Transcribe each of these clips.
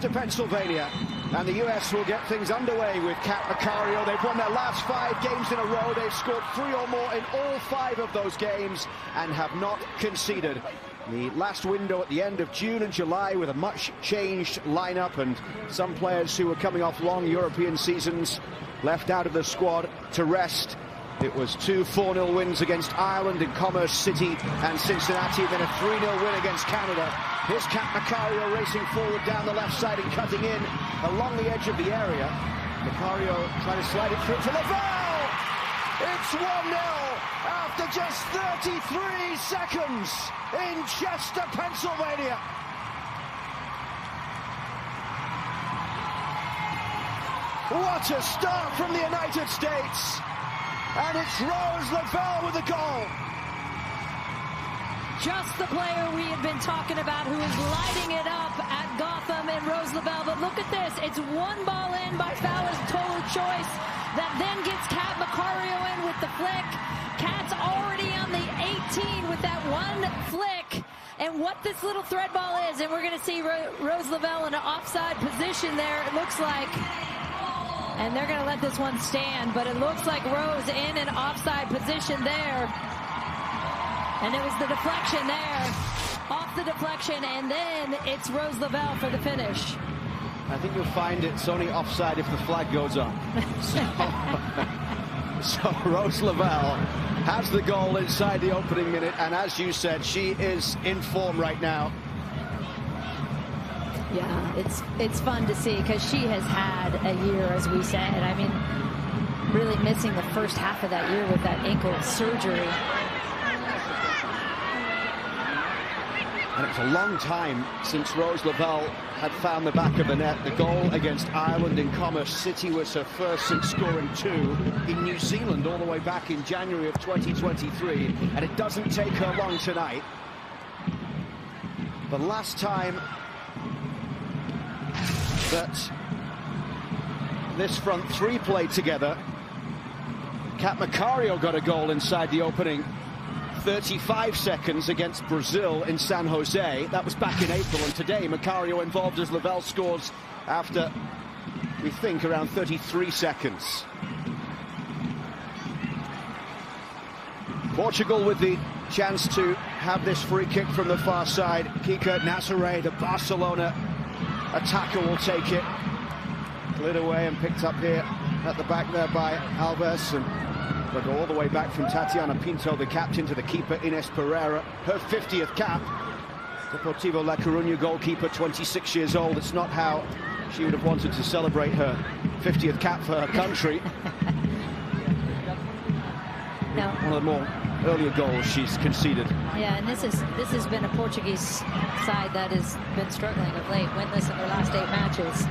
Chester, Pennsylvania. And the US will get things underway with Kat Macario. They've won their last 5 games in a row. They've scored 3 or more in all 5 of those games and have not conceded. The last window at the end of June and July with a much changed lineup, and some players who were coming off long European seasons left out of the squad to rest. It was 2 4-0 wins against Ireland in Commerce City and Cincinnati, then a 3-0 win against Canada. Here's Kat Macario racing forward down the left side and cutting in along the edge of the area. Macario trying to slide it through for Laval. It's 1-0 after just 33 seconds in Chester, Pennsylvania. What a start from the United States. And it's Rose Lavelle with the goal. Just the player we have been talking about, who is lighting it up at Gotham and Rose Lavelle. But look at this. It's one ball in by Fowler's total choice that then gets Kat Macario in with the flick. Kat's already on the 18 with that one flick. And what this little thread ball is, and we're going to see Rose Lavelle in an offside position there, it looks like. And they're going to let this one stand, but it looks like Rose in an offside position there. And it was the deflection there, off the deflection, and then it's Rose Lavelle for the finish. I think you'll find it's only offside if the flag goes up. So Rose Lavelle has the goal inside the opening minute, and as you said, she is in form right now. Yeah, it's fun to see, because she has had a year, as we said. I mean, really missing the first half of that year with that ankle surgery. And it was a long time since Rose Lavelle had found the back of the net. The goal against Ireland in Commerce City was her first since scoring 2 in New Zealand all the way back in January of 2023. And it doesn't take her long tonight. The last time that this front 3 played together, Kat Macario got a goal inside the opening 35 seconds against Brazil in San Jose. That was back in April, and today Macario involved as Lavelle scores after, we think, around 33 seconds. Portugal with the chance to have this free kick from the far side. Kika Nazare, the Barcelona attacker, will take it. Cleared away and picked up here at the back there by Alves, and they'll go all the way back from Tatiana Pinto, the captain, to the keeper Ines Pereira. Her 50th cap. Deportivo La Coruña goalkeeper, 26 years old. It's not how she would have wanted to celebrate her 50th cap for her country. No. One of the more earlier goals she's conceded. Yeah, and this has been a Portuguese side that has been struggling of late, winless in their last 8 matches.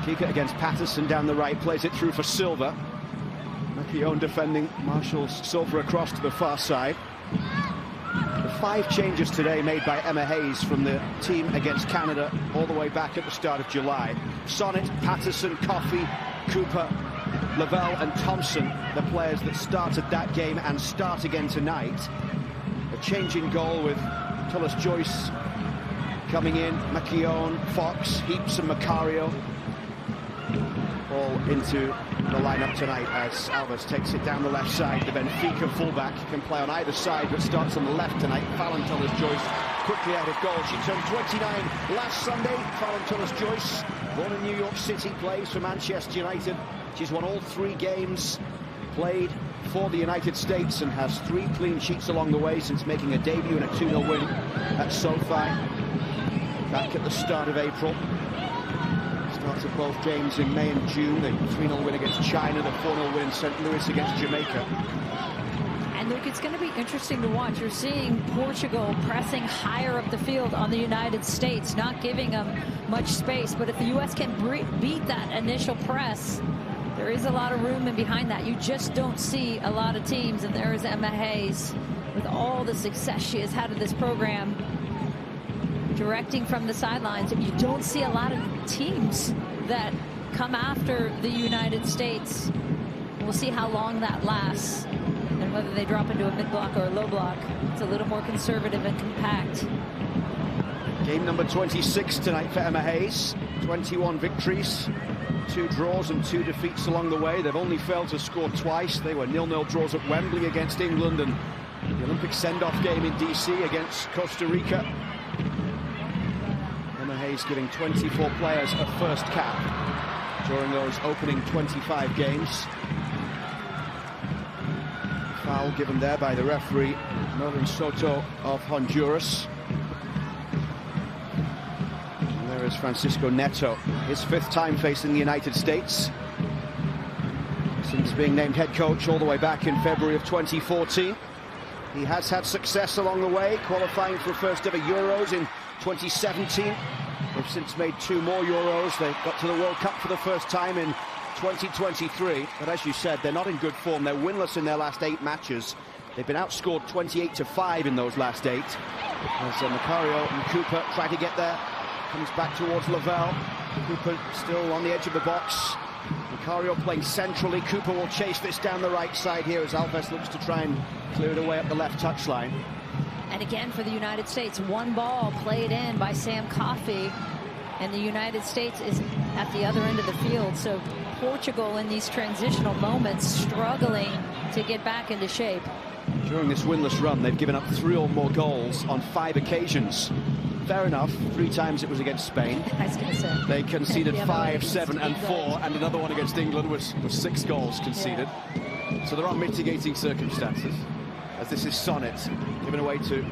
Kika against Patterson down the right, plays it through for Silva. Makione defending, marshals Silva across to the far side. The 5 changes today made by Emma Hayes from the team against Canada all the way back at the start of July. Sonnet, Patterson, Coffey, Cooper, Lavelle and Thompson, the players that started that game and start again tonight. A change in goal with Tullis Joyce coming in, Makione, Fox, Heaps and Macario all into the lineup tonight as Alves takes it down the left side. The Benfica fullback can play on either side, but starts on the left tonight. Fallon Tullis-Joyce quickly out of goal. She turned 29 last Sunday. Fallon Tullis-Joyce, born in New York City, plays for Manchester United. She's won all 3 games played for the United States and has 3 clean sheets along the way since making a debut in a 2-0 win at SoFi back at the start of April. Started both games in May and June, the 3-0 win against China, the 4-0 win in St. Louis against Jamaica. And look, it's going to be interesting to watch. You're seeing Portugal pressing higher up the field on the United States, not giving them much space. But if the U.S. can beat that initial press, there is a lot of room in behind that. You just don't see a lot of teams, and there is Emma Hayes with all the success she has had in this program, directing from the sidelines. You don't see a lot of teams that come after the United States. We'll see how long that lasts and whether they drop into a mid block or a low block. It's a little more conservative and compact. Game number 26 tonight for Emma Hayes. 21 victories, 2 draws and 2 defeats along the way. They've only failed to score twice. They were 0-0 draws at Wembley against England and the Olympic send-off game in DC against Costa Rica. Emma Hayes giving 24 players a first cap during those opening 25 games. Foul given there by the referee, Melvin Soto of Honduras. And there is Francisco Neto, his 5th time facing the United States since being named head coach all the way back in February of 2014. He has had success along the way, qualifying for first ever Euros in 2017. They've since made 2 more Euros. They got to the World Cup for the first time in 2023, but as you said, they're not in good form. They're winless in their last 8 matches. They've been outscored 28-5 in those last 8. As Macario and Cooper try to get there, comes back towards Lavelle. Cooper still on the edge of the box. Macario playing centrally. Cooper will chase this down the right side here as Alves looks to try and clear it away up the left touchline. And again for the United States, 1 ball played in by Sam Coffey, and the United States is at the other end of the field. So Portugal in these transitional moments struggling to get back into shape. During this winless run, they've given up 3 or more goals on 5 occasions. Fair enough, 3 times it was against Spain. I was going to say. They conceded 5, 7 and 4, and another one against England was 6 goals conceded. Yeah. So there are mitigating circumstances, as this is Sonnet given away to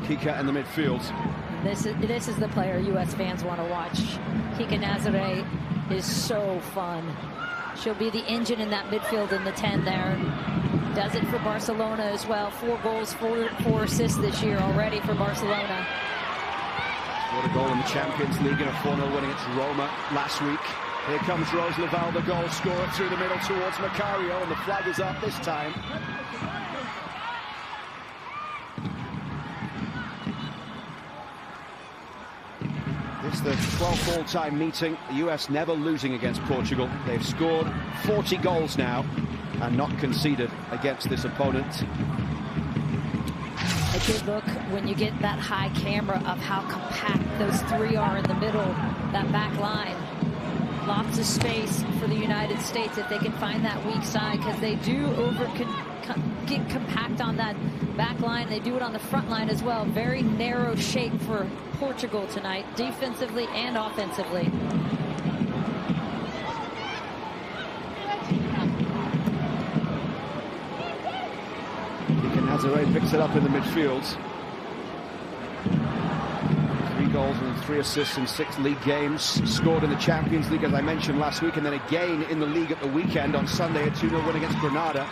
Kika in the midfield. This is the player U.S. fans want to watch. Kika Nazare is so fun. She'll be the engine in that midfield in the 10 there. Does it for Barcelona as well. 4 goals, 4 assists this year already for Barcelona. Scored a goal in the Champions League in a 4-0 win against Roma last week. Here comes Rose Lavelle, the goal scorer, through the middle towards Macario, and the flag is up this time. It's the 12th all-time meeting. The US never losing against Portugal. They've scored 40 goals now and not conceded against this opponent. A good look when you get that high camera of how compact those 3 are in the middle, that back line. Lots of space for the United States if they can find that weak side, because they do get compact on that back line. They do it on the front line as well. Very narrow shape for Portugal tonight, defensively and offensively. Nazare picks it up in the midfield. 3 goals and 3 assists in 6 league games. Scored in the Champions League, as I mentioned last week, and then again in the league at the weekend on Sunday, a 2-0 win against Granada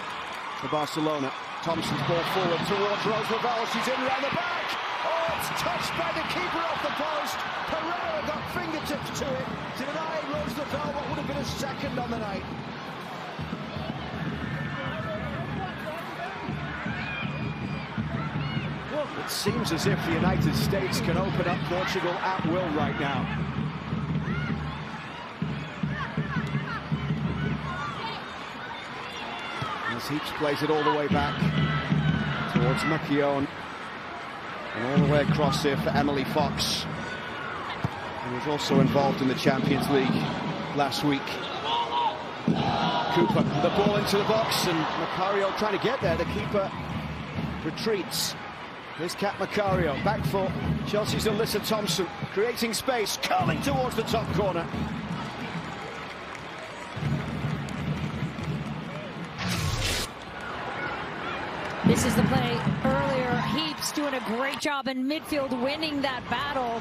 for Barcelona. Thompson's ball forward towards Rose Lavelle. She's in round the back. Oh, it's touched by the keeper off the post. Pereira got fingertips to it, denying Rose Lavelle what would have been a second on the night. It seems as if the United States can open up Portugal at will right now. As Heaps plays it all the way back towards Makion, and all the way across here for Emily Fox, who was also involved in the Champions League last week. Cooper, the ball into the box, and Macario trying to get there. The keeper retreats. Here's Kat Macario, back for Chelsea's Alyssa Thompson, creating space, curling towards the top corner. This is the play earlier. Heaps doing a great job in midfield, winning that battle.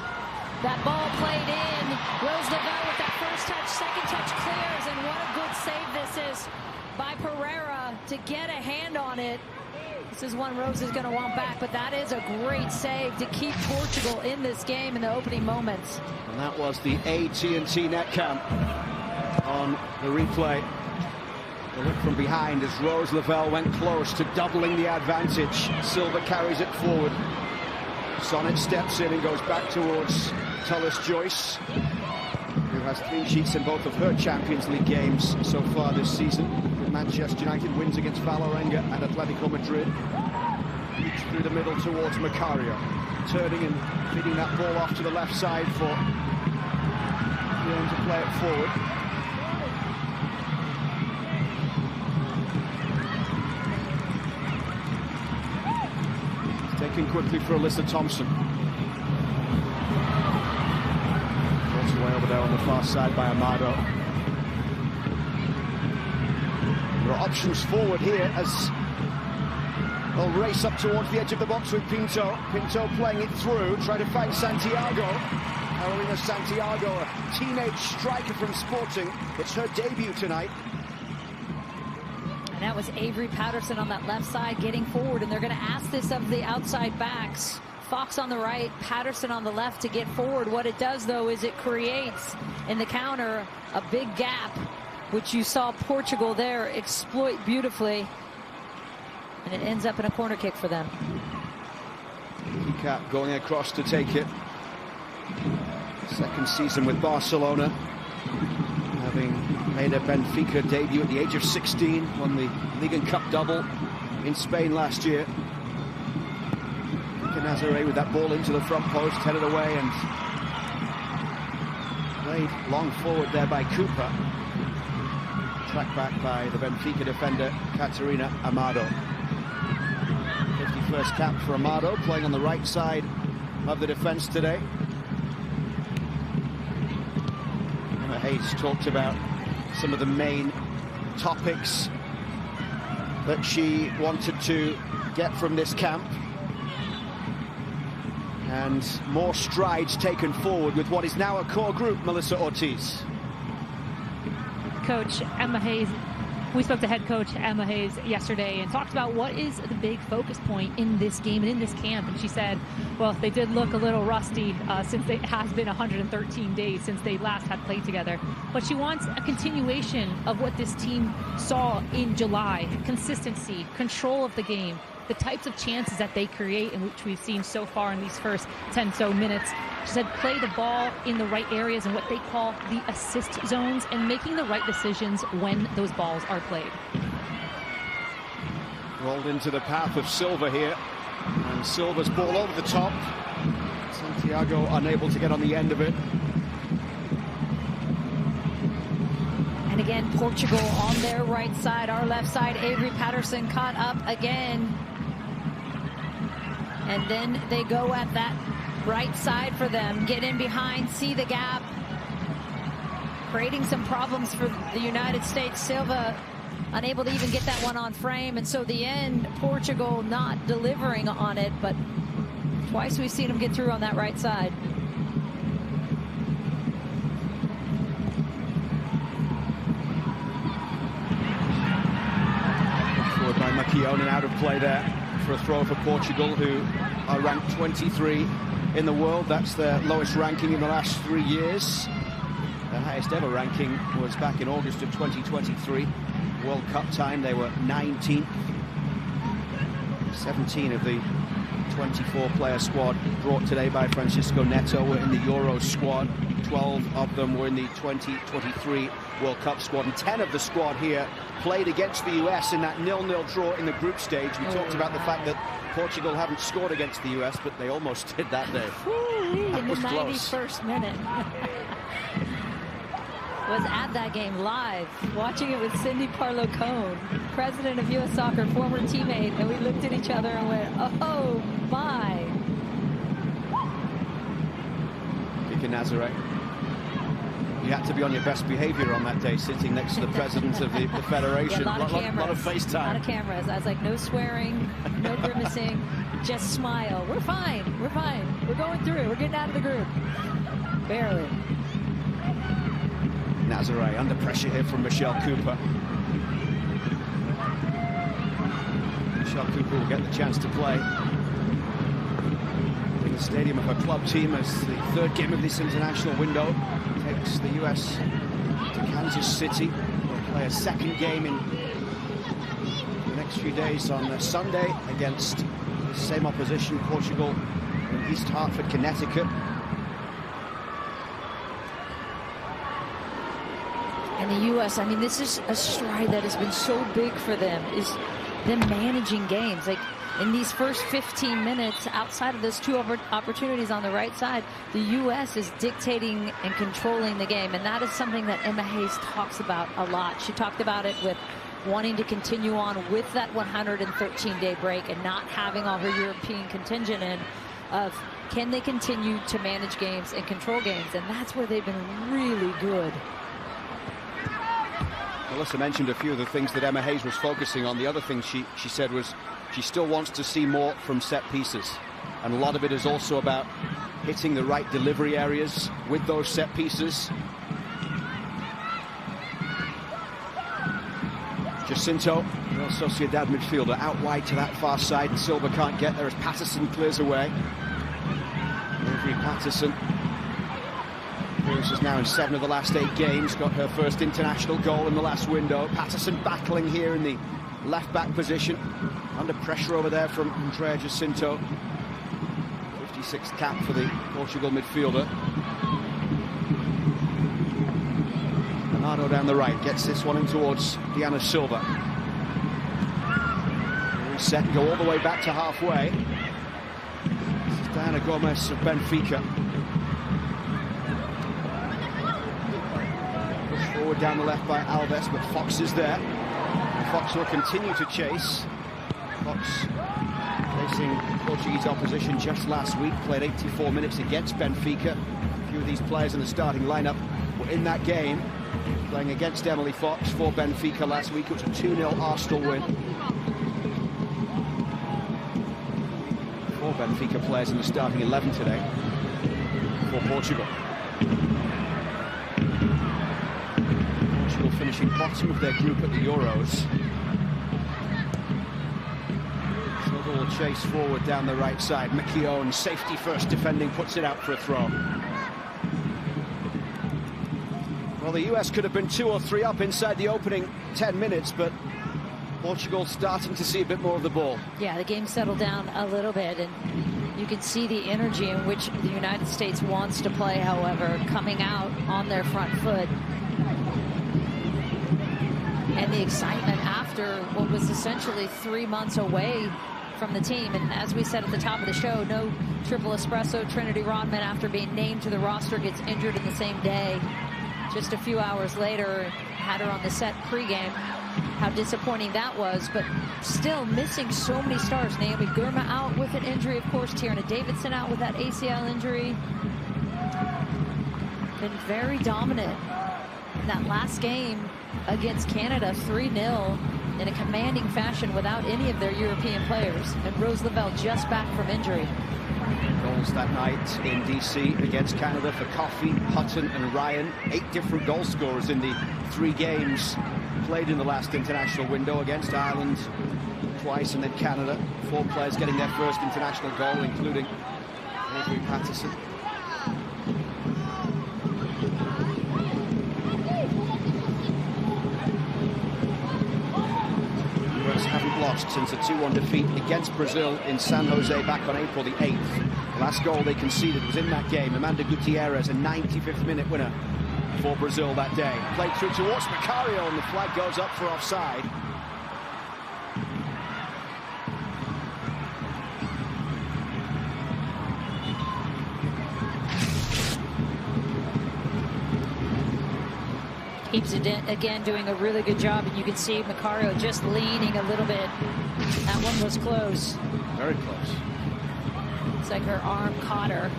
That ball played in. Rose Lavelle with that first touch, second touch clears, and what a good save this is by Pereira to get a hand on it. This is one Rose is going to want back, but that is a great save to keep Portugal in this game in the opening moments. And that was the AT&T net cam on the replay. The look from behind as Rose Lavelle went close to doubling the advantage. Silva carries it forward. Sonnet steps in and goes back towards Tullis Joyce, who has clean sheets in both of her Champions League games so far this season. Manchester United wins against Valerenga and Atletico Madrid. through the middle towards Macario. Turning and feeding that ball off to the left side for Leon to play it forward. It's taken quickly for Alyssa Thompson. Forced away over there on the far side by Amado. There are options forward here as they'll race up towards the edge of the box with Pinto. Pinto playing it through, trying to find Santiago. Carolina Santiago, a teenage striker from Sporting. It's her debut tonight. And that was Avery Patterson on that left side getting forward, and they're going to ask this of the outside backs. Fox on the right, Patterson on the left to get forward. What it does, though, is it creates in the counter a big gap, which you saw Portugal there exploit beautifully. And it ends up in a corner kick for them. Picat going across to take it. Second season with Barcelona, having made a Benfica debut at the age of 16, won the League and Cup double in Spain last year. Nazare with that ball into the front post, headed away and played long forward there by Cooper. Tracked back by the Benfica defender, Catarina Amado. 51st cap for Amado, playing on the right side of the defense today. Emma Hayes talked about some of the main topics that she wanted to get from this camp. And more strides taken forward with what is now a core group, Melissa Ortiz. Coach Emma Hayes, we spoke to head coach Emma Hayes yesterday and talked about what is the big focus point in this game and in this camp. And she said, well, they did look a little rusty since it has been 113 days since they last had played together. But she wants a continuation of what this team saw in July. Consistency, control of the game, the types of chances that they create, and which we've seen so far in these first 10 so minutes. She said play the ball in the right areas and what they call the assist zones, and making the right decisions when those balls are played. Rolled into the path of Silva here, and Silva's ball over the top. Santiago unable to get on the end of it. And again, Portugal on their right side, our left side. Avery Patterson caught up again. And then they go at that right side for them. Get in behind, see the gap. Creating some problems for the United States. Silva unable to even get that one on frame. And so the end, Portugal not delivering on it. But twice we've seen them get through on that right side. Forward by Maquione, out of play there for a throw for Portugal, who are ranked 23 in the world. That's their lowest ranking in the last 3 years. Their highest ever ranking was back in August of 2023. World Cup time, they were 19th. 17 of the 24-player squad brought today by Francisco Neto were in the Euro squad. 12 of them were in the 2023 World Cup squad, and 10 of the squad here played against the US in that 0-0 draw in the group stage. We talked about the fact that Portugal haven't scored against the US, but they almost did that day. In the 91st minute. Was at that game live, watching it with Cindy Parlow-Cone, president of U.S. Soccer, former teammate, and we looked at each other and went, oh my. Kika Nazare. You had to be on your best behavior on that day, sitting next to the president of the federation. Yeah, a lot of FaceTime. A lot of cameras. I was like, no swearing, no grimacing, just smile. We're fine. We're fine. We're going through. We're getting out of the group. Barely. Nazare under pressure here from Michelle Cooper. Michelle Cooper will get the chance to play in the stadium of her club team as the third game of this international window takes the US to Kansas City. They'll play a second game in the next few days on Sunday against the same opposition, Portugal, in East Hartford, Connecticut. And the U.S., I mean, this is a stride that has been so big for them, is them managing games. Like, in these first 15 minutes, outside of those two opportunities on the right side, the U.S. is dictating and controlling the game. And that is something that Emma Hayes talks about a lot. She talked about it with wanting to continue on with that 113-day break and not having all her European contingent in, of can they continue to manage games and control games, and that's where they've been really good. Melissa mentioned a few of the things that Emma Hayes was focusing on. The other thing she said was she still wants to see more from set pieces, and a lot of it is also about hitting the right delivery areas with those set pieces. Jacinto, Real Sociedad midfielder, out wide to that far side, and Silva can't get there as Patterson clears away. Avery Patterson, who is now in 7 of the last 8 games, got her first international goal in the last window. Patterson battling here in the left-back position, under pressure over there from Andrea Jacinto. 56th cap for the Portugal midfielder. Bernardo down the right, gets this one in towards Diana Silva. Reset, go all the way back to halfway. This is Diana Gomez of Benfica. Push forward down the left by Alves, but Fox is there. And Fox will continue to chase. Fox facing Portuguese opposition just last week, played 84 minutes against Benfica. A few of these players in the starting lineup were in that game, playing against Emily Fox for Benfica last week. It was a 2-0 Arsenal win. 4 Benfica players in the starting 11 today for Portugal. Portugal finishing bottom of their group at the Euros. Silva will chase forward down the right side. McKeown, safety first defending, puts it out for a throw. Well, the US could have been 2 or 3 up inside the opening 10 minutes, but Portugal starting to see a bit more of the ball. Yeah, the game settled down a little bit, and you can see the energy in which the United States wants to play, however, coming out on their front foot. And the excitement after what was essentially 3 months away from the team. And as we said at the top of the show, no triple espresso. Trinity Rodman, after being named to the roster, gets injured in the same day. Just a few hours later, had her on the set pregame. How disappointing that was, but still missing so many stars. Naomi Girma out with an injury, of course. Tierna Davidson out with that ACL injury. Been very dominant in that last game against Canada, 3-0, in a commanding fashion without any of their European players. And Rose Lavelle just back from injury. Goals that night in DC against Canada for Coffey, Hutton and Ryan. 8 different goal scorers in the 3 games played in the last international window, against Ireland twice and then Canada. 4 players getting their first international goal, including Avery Patterson. The US haven't lost since a 2-1 defeat against Brazil in San Jose back on April the 8th. Last goal they conceded was in that game. Amanda Gutierrez, a 95th minute winner for Brazil that day. Played through towards Macario, and the flag goes up for offside. Keeps it in, again, doing a really good job, and you can see Macario just leaning a little bit. That one was close. Very close. It's like her arm caught her.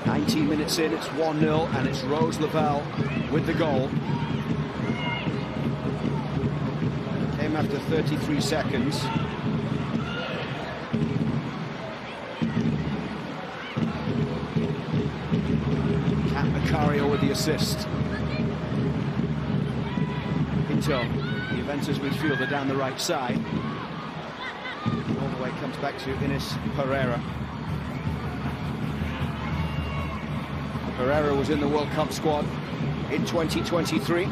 19 minutes in, it's 1-0, and it's Rose Lavelle with the goal. Came after 33 seconds. Kat Macario with the assist. Pinto, the Juventus midfielder, down the right side. All the way comes back to Ines Pereira. Pereira was in the World Cup squad in 2023.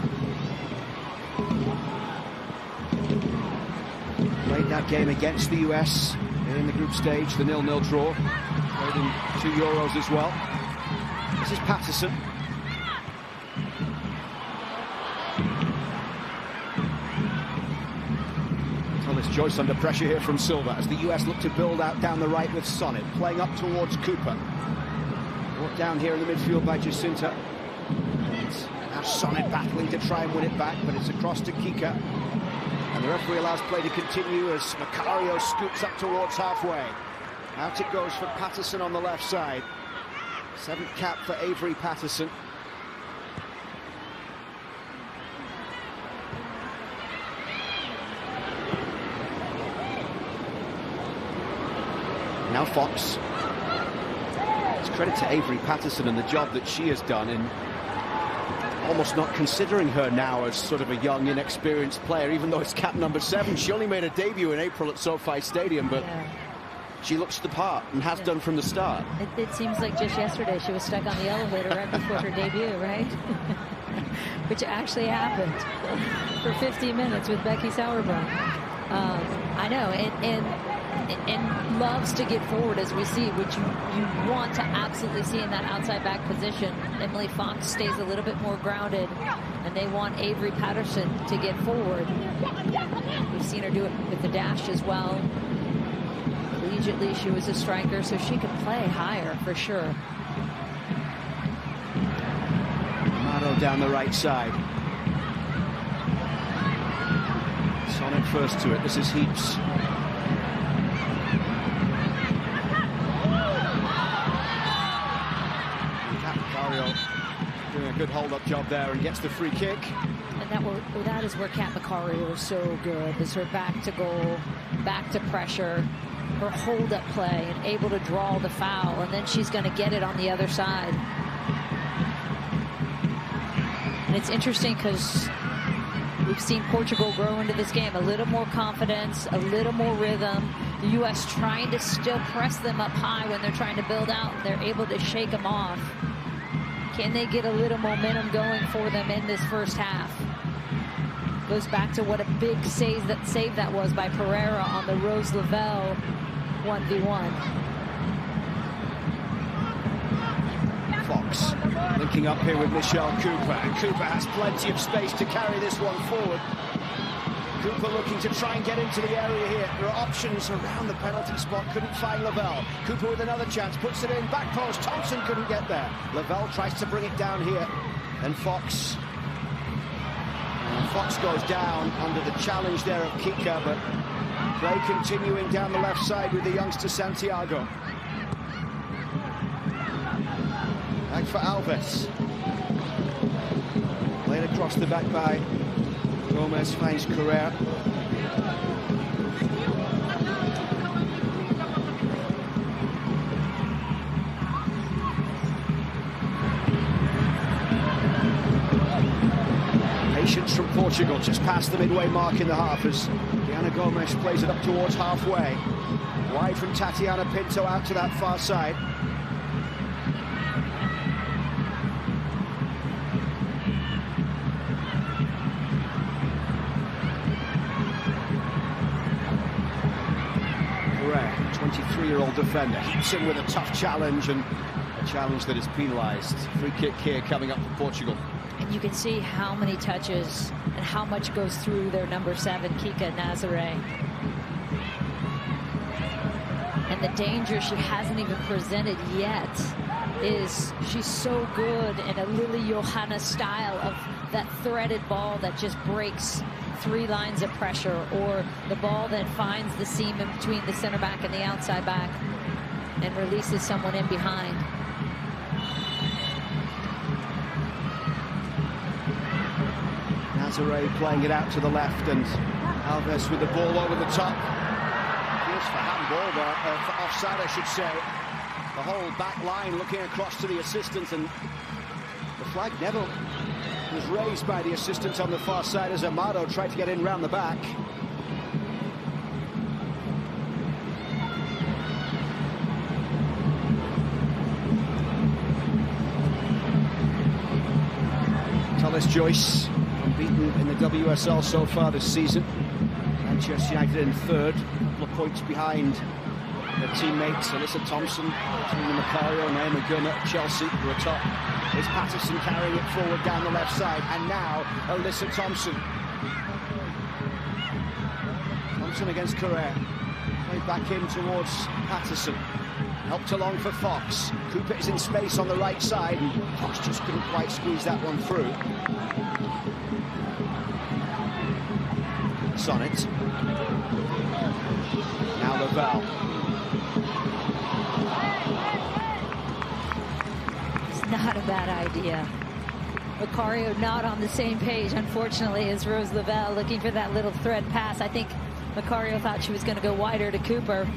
Played that game against the US in the group stage, the 0-0 draw. Played in 2 Euros as well. This is Patterson. Joyce under pressure here from Silva as the US look to build out down the right with Sonnet, playing up towards Cooper. Brought down here in the midfield by Jacinta. Now Sonnet battling to try and win it back, but it's across to Kika. And the referee allows play to continue as Macario scoops up towards halfway. Out it goes for Patterson on the left side. 7th cap for Avery Patterson. Now Fox. It's credit to Avery Patterson and the job that she has done in almost not considering her now as sort of a young, inexperienced player, even though it's cap number 7. She only made a debut in April at SoFi Stadium, but she looks the part and has done from the start. It seems like just yesterday she was stuck on the elevator right before her debut, right? Which actually happened for 15 minutes with Becky Sauerbrunn. I know, and loves to get forward, as we see, which you want to absolutely see in that outside back position. Emily Fox stays a little bit more grounded, and they want Avery Patterson to get forward. We've seen her do it with the dash as well. Collegiately, she was a striker, so she can play higher for sure. Amaro down the right side. Sonnet first to it. This is Heaps. Doing a good hold-up job there and gets the free kick. And that is where Kat Macario is so good. Is her back to goal, back to pressure, her hold-up play, and able to draw the foul, and then she's going to get it on the other side. And it's interesting because we've seen Portugal grow into this game. A little more confidence, a little more rhythm. The U.S. trying to still press them up high when they're trying to build out, and they're able to shake them off. Can they get a little momentum going for them in this first half? Goes back to what a big save that was by Pereira on the Rose Lavelle 1v1. Fox linking up here with Michelle Cooper, and Cooper has plenty of space to carry this one forward. Cooper looking to try and get into the area here. There are options around the penalty spot, couldn't find Lavelle. Cooper with another chance, puts it in, back post, Thompson couldn't get there. Lavelle tries to bring it down here, then Fox. And Fox goes down under the challenge there of Kika, but play continuing down the left side with the youngster Santiago. Back for Alves. Played across the back by Gomez, finds Correa. Patience from Portugal, just past the midway mark in the half as Diana Gomez plays it up towards halfway. Wide from Tatiana Pinto out to that far side. Correa, 23-year-old defender, hits him with a tough challenge, and a challenge that is penalised. Free kick here coming up for Portugal. And you can see how many touches and how much goes through their number 7, Kika Nazare. And the danger she hasn't even presented yet is she's so good in a Lily Johanna style of that threaded ball that just breaks 3 lines of pressure, or the ball that finds the seam in between the center back and the outside back and releases someone in behind. Nazare playing it out to the left, and Alves with the ball over the top. Here's for handball, but for offside, I should say. The whole back line looking across to the assistant, and the flag never was raised by the assistant on the far side as Amado tried to get in round the back. Thomas Joyce, unbeaten in the WSL so far this season. Manchester United in 3rd, a couple of points behind their teammates. Alyssa Thompson, Tina Macario, Naomi Gunnar at Chelsea, who are top. Here's Patterson carrying it forward down the left side, and now Alyssa Thompson. Thompson against Correa. Played back in towards Patterson. Helped along for Fox. Cooper is in space on the right side, and Fox just couldn't quite squeeze that one through. Sonnet. Now Lavelle. It's not a bad idea. Macario not on the same page, unfortunately, as Rose Lavelle, looking for that little thread pass. I think Macario thought she was going to go wider to Cooper.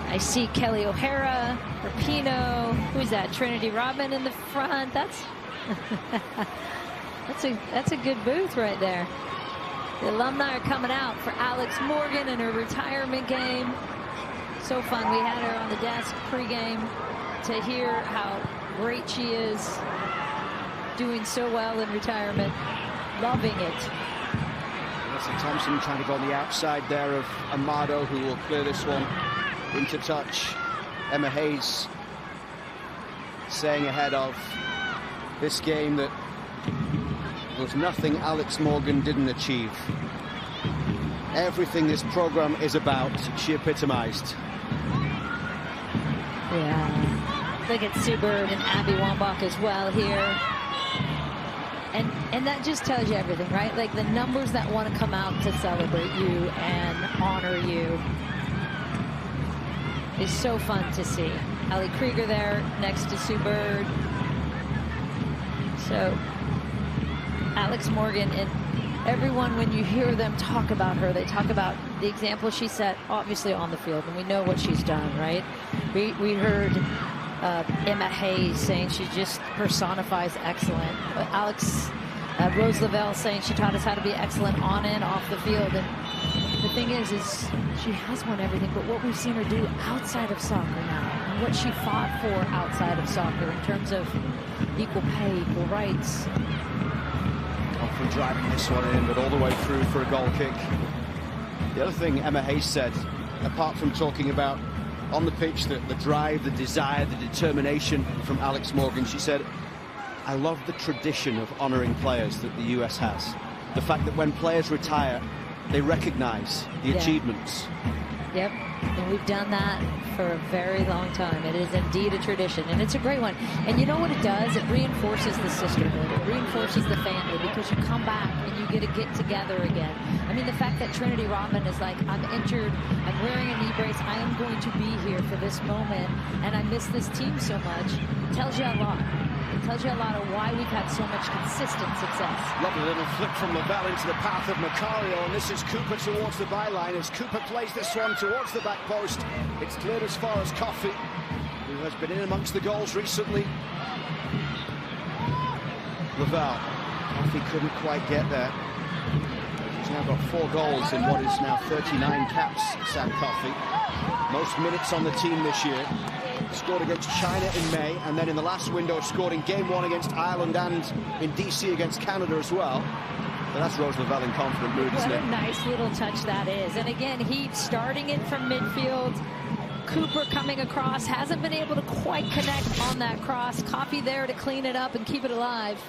I see Kelly O'Hara, Rapinoe, who's that? Trinity Rodman in the front. That's that's a good booth right there. The alumni are coming out for Alex Morgan in her retirement game. So fun. We had her on the desk pregame to hear how great she is, doing so well in retirement, loving it. Melissa Thompson trying to go on the outside there of Amado, who will clear this one into touch. Emma Hayes saying ahead of this game that there was nothing Alex Morgan didn't achieve. Everything this program is about, she epitomized. Yeah. Look at Sue Bird and Abby Wambach as well here. And that just tells you everything, right? Like the numbers that want to come out to celebrate you and honor you is so fun to see. Ali Krieger there next to Sue Bird. So Alex Morgan and everyone, when you hear them talk about her, they talk about the example she set, obviously on the field, and we know what she's done, right? We heard Emma Hayes saying she just personifies excellent. Rose Lavelle saying she taught us how to be excellent on and off the field. And the thing is she has won everything, but what we've seen her do outside of soccer now, and what she fought for outside of soccer in terms of equal pay, equal rights. Often driving this one in, but all the way through for a goal kick. The other thing Emma Hayes said, apart from talking about on the pitch, the drive, the desire, the determination from Alex Morgan, she said, I love the tradition of honoring players that the US has. The fact that when players retire, they recognize the achievements. Yep, and we've done that for a very long time. It is indeed a tradition, and it's a great one. And you know what it does? It reinforces the sisterhood. It reinforces the family, because you come back and you get to get together again. I mean, the fact that Trinity Rodman is like, I'm injured, I'm wearing a knee brace, I am going to be here for this moment, and I miss this team so much, tells you a lot. It tells you a lot of why we've had so much consistent success. Lovely little flip from Lavelle into the path of Macario, and this is Cooper towards the byline as Cooper plays this one towards the back post. It's cleared as far as Coffey, who has been in amongst the goals recently. Lavelle. Coffey couldn't quite get there. He's now got 4 goals in what is now 39 caps, Sam Coffey. Most minutes on the team this year. Scored against China in May, and then in the last window scored in Game 1 against Ireland and in DC against Canada as well. But that's Rose Lavelle in confident mood, isn't it? What a nice little touch that is. And again, he starting it from midfield. Cooper coming across, hasn't been able to quite connect on that cross. Coffey there to clean it up and keep it alive.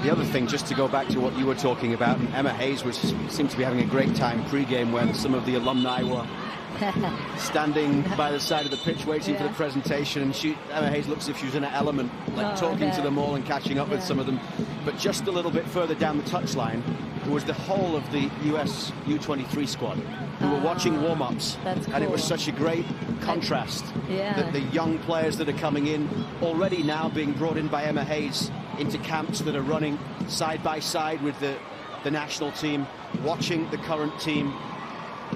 The other thing, just to go back to what you were talking about, and Emma Hayes seemed to be having a great time pre-game when some of the alumni were standing by the side of the pitch waiting for the presentation, and Emma Hayes looks as if she was in an element, like talking to them all and catching up with some of them. But just a little bit further down the touchline, there was the whole of the US U23 squad who were watching warm-ups, and it was such a great contrast that the young players that are coming in, already now being brought in by Emma Hayes into camps that are running side by side with the national team, watching the current team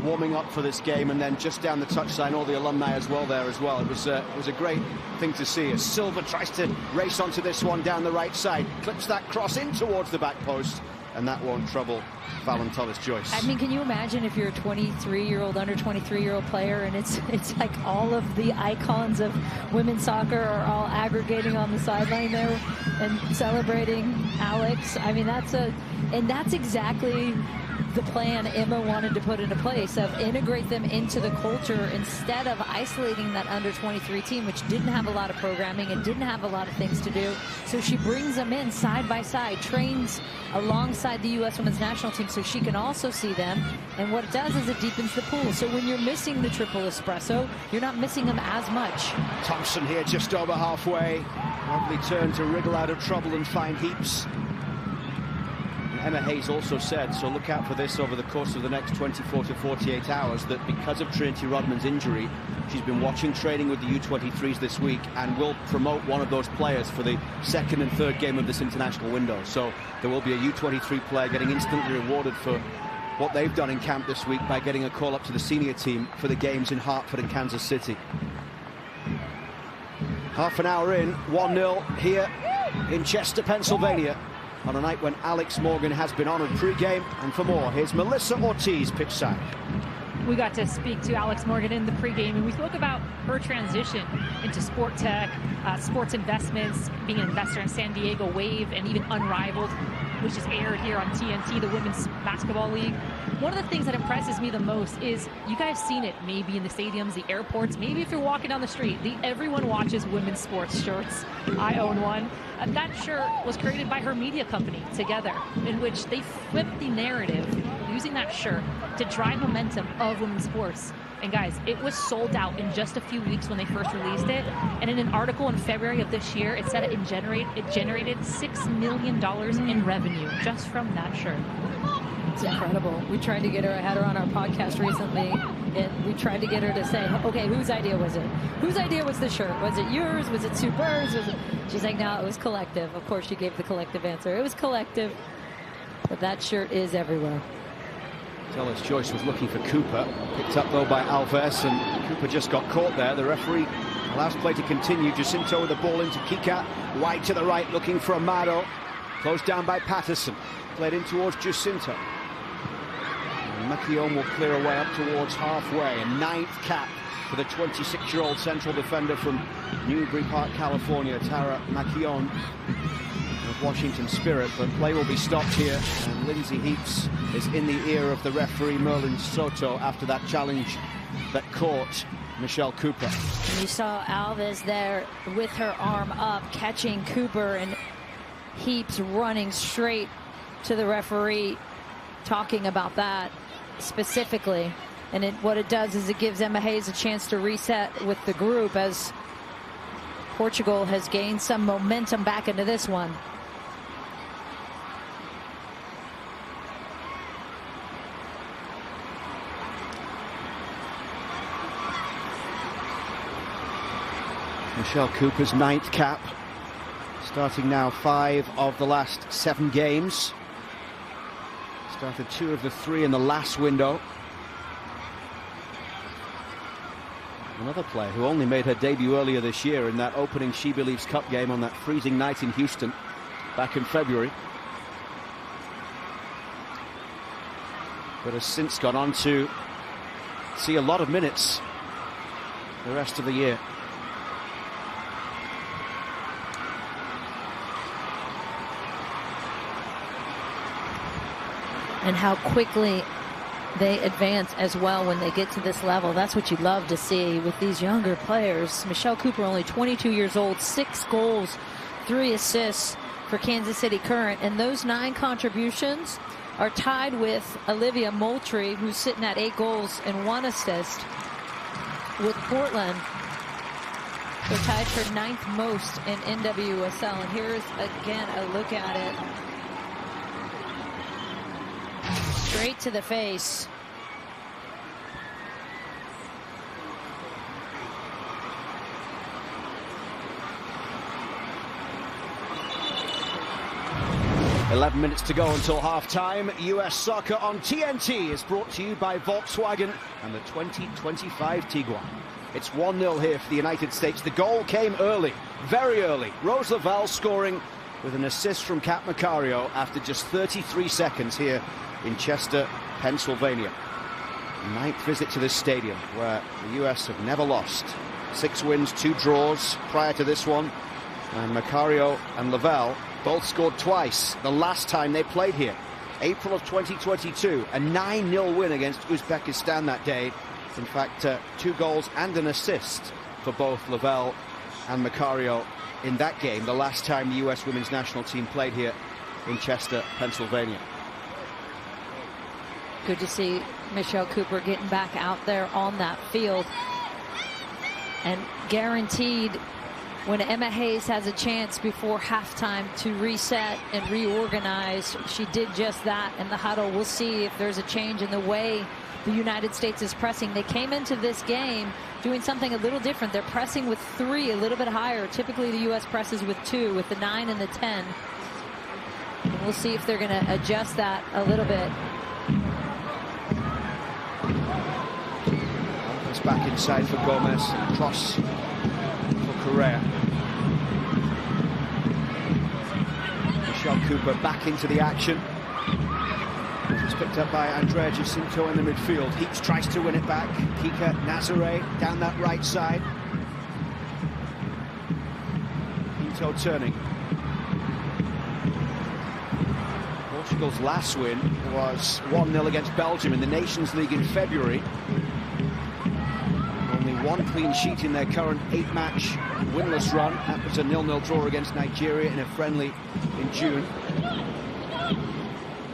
warming up for this game, and then just down the touchline, all the alumni as well there as well. It was a great thing to see as Silva tries to race onto this one down the right side, clips that cross in towards the back post, and that won't trouble Fallon Tullis-Joyce. I mean, can you imagine if you're a 23-year-old, under 23-year-old player, and it's like all of the icons of women's soccer are all aggregating on the sideline there and celebrating Alex? I mean, that's exactly the plan Emma wanted to put into place of integrate them into the culture instead of isolating that under-23 team, which didn't have a lot of programming and didn't have a lot of things to do. So she brings them in side by side, trains alongside the U.S. women's national team so she can also see them. And what it does is it deepens the pool. So when you're missing the triple espresso, you're not missing them as much. Thompson here just over halfway. Lovely turn to wriggle out of trouble and find Heaps. Emma Hayes also said, so look out for this over the course of the next 24 to 48 hours, that because of Trinity Rodman's injury, she's been watching training with the U23s this week and will promote one of those players for the second and third game of this international window. So there will be a U23 player getting instantly rewarded for what they've done in camp this week by getting a call up to the senior team for the games in Hartford and Kansas City. Half an hour in, 1-0 here in Chester, Pennsylvania, on a night when Alex Morgan has been honored pre-game. And for more, here's Melissa Ortiz pitch side. We got to speak to Alex Morgan in the pregame, and we spoke about her transition into sport tech, sports investments, being an investor in San Diego Wave, and even Unrivaled, which is aired here on TNT, the Women's Basketball League. One of the things that impresses me the most is, you guys seen it maybe in the stadiums, the airports, maybe if you're walking down the street, everyone watches women's sports shirts. I own one. That shirt was created by her media company, Together, in which they flipped the narrative using that shirt to drive momentum of women's sports. And guys, it was sold out in just a few weeks when they first released it. And in an article in February of this year, it said it generated $6 million in revenue just from that shirt. It's incredible. We tried to get her, I had her on our podcast recently, and we tried to get her to say, okay, whose idea was it? Whose idea was the shirt? Was it yours? Was it Sue Bird's? She's like, no, it was collective. Of course, she gave the collective answer. It was collective, but that shirt is everywhere. Teller's choice was looking for Cooper, picked up though by Alves, and Cooper just got caught there. The referee allows play to continue. Jacinto with the ball into Kika, wide to the right, looking for Amado, closed down by Patterson, played in towards Jacinto. Makion will clear away up towards halfway. A 9th cap for the 26-year-old central defender from Newbury Park, California, Tara Makion, of Washington Spirit. But play will be stopped here, and Lindsay Heaps is in the ear of the referee Merlin Soto after that challenge that caught Michelle Cooper. And you saw Alves there with her arm up, catching Cooper, and Heaps running straight to the referee, talking about that specifically. And what it does is it gives Emma Hayes a chance to reset with the group as Portugal has gained some momentum back into this one. Michelle Cooper's 9th cap, starting now 5 of the last 7 games. Started 2 of the 3 in the last window. Another player who only made her debut earlier this year in that opening She Believes Cup game on that freezing night in Houston back in February, but has since gone on to see a lot of minutes the rest of the year. And how quickly they advance as well when they get to this level. That's what you love to see with these younger players. Michelle Cooper, only 22 years old, 6 goals, 3 assists for Kansas City Current. And those 9 contributions are tied with Olivia Moultrie, who's sitting at 8 goals and 1 assist with Portland. They're tied for 9th most in NWSL. And here's, again, a look at it. Straight to the face. "11 minutes to go until half-time. US Soccer on TNT is brought to you by Volkswagen and the 2025 Tiguan. It's 1-0 here for the United States. The goal came early, very early. Rose Lavelle scoring with an assist from Kat Macario after just 33 seconds here in Chester, Pennsylvania. 9th visit to this stadium, where the US have never lost. 6 wins, 2 draws prior to this one. And Macario and Lavelle both scored twice the last time they played here April of 2022, a 9-0 win against Uzbekistan that day. In fact, 2 goals and an assist for both Lavelle and Macario in that game, the last time the US women's national team played here in Chester, Pennsylvania. Good to see Michelle Cooper getting back out there on that field. And guaranteed, when Emma Hayes has a chance before halftime to reset and reorganize, she did just that in the huddle. We'll see if there's a change in the way the United States is pressing. They came into this game doing something a little different. They're pressing with 3, a little bit higher. Typically the U.S. presses with 2, with the 9 and the 10. And we'll see if they're going to adjust that a little bit. It's back inside for Gomez, and cross for Correa. Michelle Cooper back into the action. It's picked up by Andrea Jacinto in the midfield. Heaps tries to win it back. Kika Nazare down that right side. Pinto turning. Portugal's last win was 1-0 against Belgium in the Nations League in February. Only 1 clean sheet in their current 8-match winless run. That was a 0-0 draw against Nigeria in a friendly in June.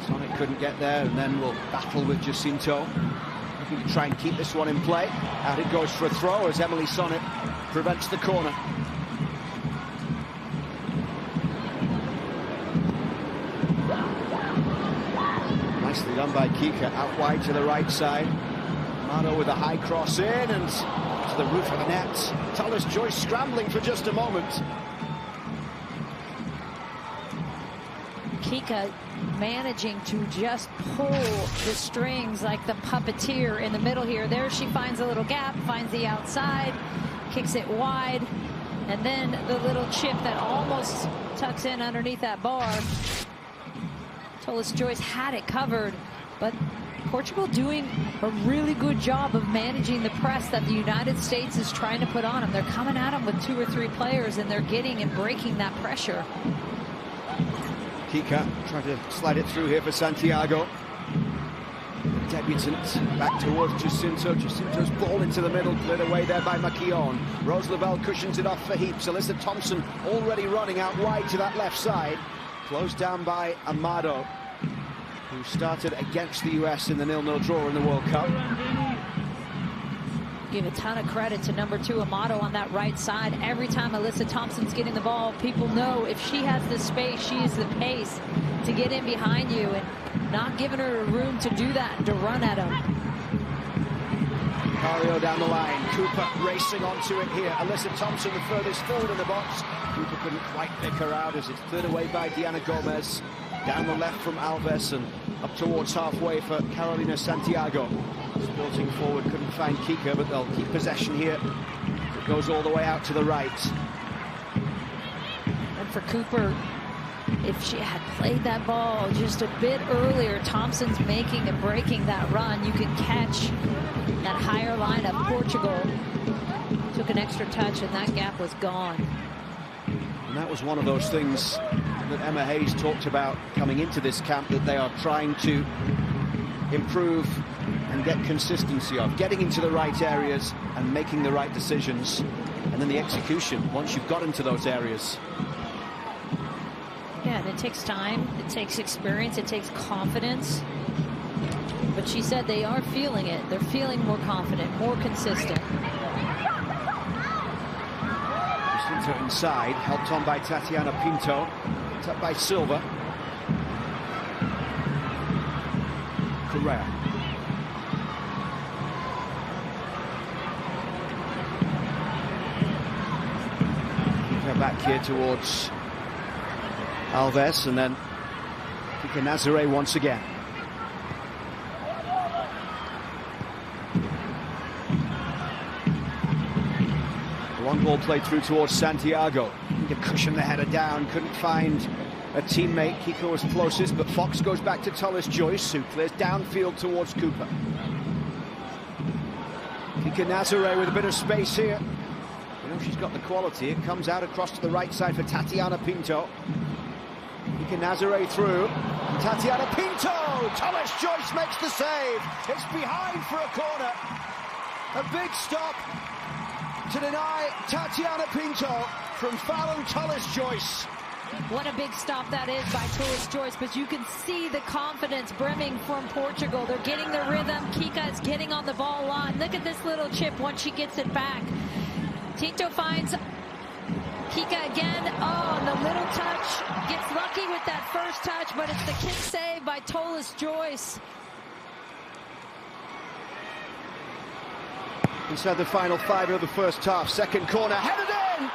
Sonic couldn't get there, and then we'll battle with Jacinto. Looking to try and keep this one in play. Out it goes for a throw as Emily Sonnet prevents the corner. Nicely done by Kika, out wide to the right side. Mano with a high cross in and to the roof of the net. Tullis Joyce scrambling for just a moment. Kika managing to just pull the strings like the puppeteer in the middle here. There she finds a little gap, finds the outside, kicks it wide, and then the little chip that almost tucks in underneath that bar. Tullis Joyce had it covered, but Portugal doing a really good job of managing the press that the United States is trying to put on them. They're coming at them with 2 or 3 players, and they're getting and breaking that pressure. Kika trying to slide it through here for Santiago. Debutant back towards Jacinto. Jacinto's ball into the middle, cleared away there by Maquillon. Rose Lavelle cushions it off for Heaps. Alyssa Thompson already running out wide to that left side. Closed down by Amado, who started against the US in the 0-0 draw in the World Cup. Give a ton of credit to number 2 Amado on that right side. Every time Alyssa Thompson's getting the ball, people know if she has the space, she has the pace to get in behind you, and not giving her room to do that and to run at them. Macario down the line. Cooper racing onto it here. Alyssa Thompson the furthest forward in the box. Cooper couldn't quite pick her out as it's cleared away by Diana Gomez. Down the left from Alves and up towards halfway for Carolina Santiago. Sporting forward couldn't find Kika, but they'll keep possession here. It goes all the way out to the right. And for Cooper, if she had played that ball just a bit earlier, Thompson's making and breaking that run. You can catch that higher line of Portugal. Took an extra touch and that gap was gone. And that was one of those things that Emma Hayes talked about coming into this camp, that they are trying to improve and get consistency of, getting into the right areas and making the right decisions, and then the execution once you've got into those areas. Yeah, and it takes time, it takes experience, it takes confidence. But she said they are feeling it. They're feeling more confident, more consistent. Jacinto inside, helped on by Tatiana Pinto, picked up by Silva. Correa. Back here towards Alves, and then Kika Nazare once again. One ball played through towards Santiago. To cushion the header down, couldn't find a teammate. Kika was closest, but Fox goes back to Tullis Joyce, who clears downfield towards Cooper. Kika Nazare with a bit of space here. She's got the quality. It comes out across to the right side for Tatiana Pinto. Nazare through. Tatiana Pinto! Thomas Joyce makes the save. It's behind for a corner. A big stop to deny Tatiana Pinto from Fallon Tullis-Joyce. What a big stop that is by Tullis-Joyce, but you can see the confidence brimming from Portugal. They're getting the rhythm. Kika is getting on the ball line. Look at this little chip once she gets it back. Tinto finds Kika again. Oh, and the little touch. Gets lucky with that first touch, but it's the kick save by Tullis-Joyce. Inside the final 5 of the first half. Second corner, headed in!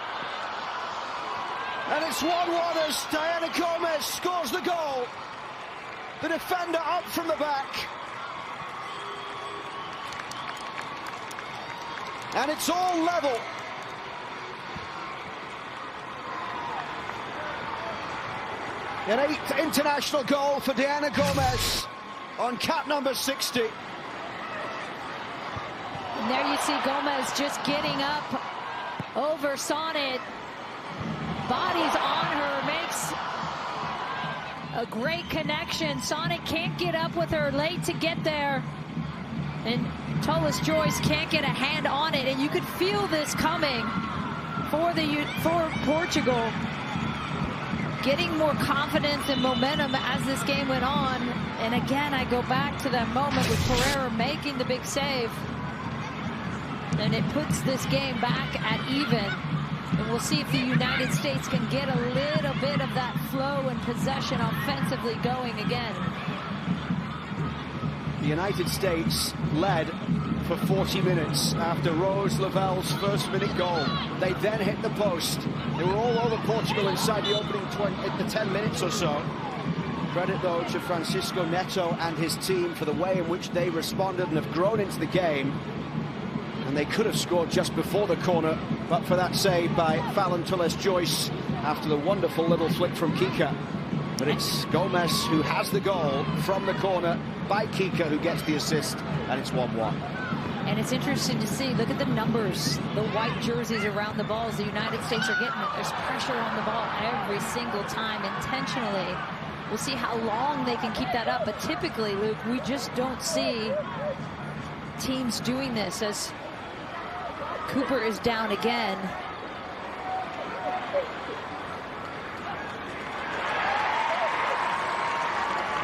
And it's 1-1 as Diana Gomez scores the goal. The defender up from the back. And it's all level. An 8th international goal for Diana Gomez on cap number 60. And there you see Gomez just getting up over Sonnet. Bodies on her, makes a great connection. Sonnet can't get up with her, late to get there. And Tullis-Joyce can't get a hand on it. And you could feel this coming for Portugal. Getting more confidence and momentum as this game went on. And again, I go back to that moment with Pereira making the big save. And it puts this game back at even. And we'll see if the United States can get a little bit of that flow and possession offensively going again. The United States led for 40 minutes after Rose Lavelle's first-minute goal. They then hit the post. They were all over Portugal inside the opening 10 minutes or so. Credit, though, to Francisco Neto and his team for the way in which they responded and have grown into the game. And they could have scored just before the corner, but for that save by Fallon Tullis-Joyce after the wonderful little flick from Kika. But it's Gomez who has the goal from the corner by Kika, who gets the assist, and it's 1-1. And it's interesting to see, look at the numbers, the white jerseys around the balls. The United States are getting it. There's pressure on the ball every single time intentionally. We'll see how long they can keep that up, but typically, Luke, we just don't see teams doing this as Cooper is down again.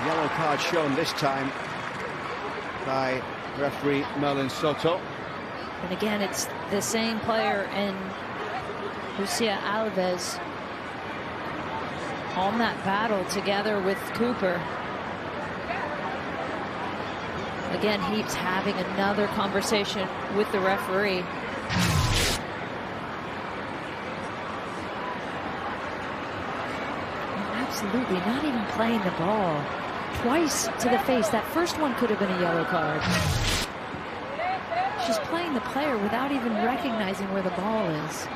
Yellow card shown this time by referee Merlin Soto. And again, it's the same player in Lucia Alves on that battle together with Cooper. Again, Heaps having another conversation with the referee. Absolutely not even playing the ball. Twice to the face. That first one could have been a yellow card. She's playing the player without even recognizing where the ball is.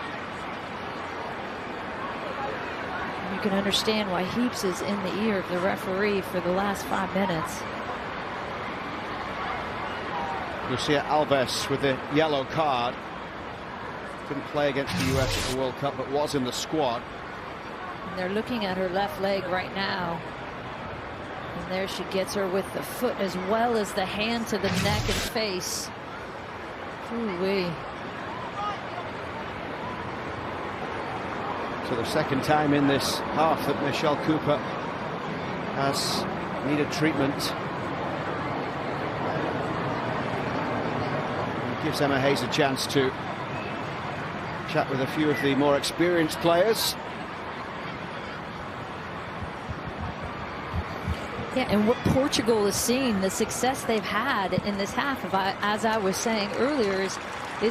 You can understand why Heaps is in the ear of the referee for the last 5 minutes. Lucia Alves with the yellow card. Couldn't play against the US at the World Cup, but was in the squad. And they're looking at her left leg right now. And there she gets her with the foot as well as the hand to the neck and face. Ooh-wee. So the second time in this half that Michelle Cooper has needed treatment. It gives Emma Hayes a chance to chat with a few of the more experienced players. Yeah, and what Portugal is seeing, the success they've had in this half, as I was saying earlier, is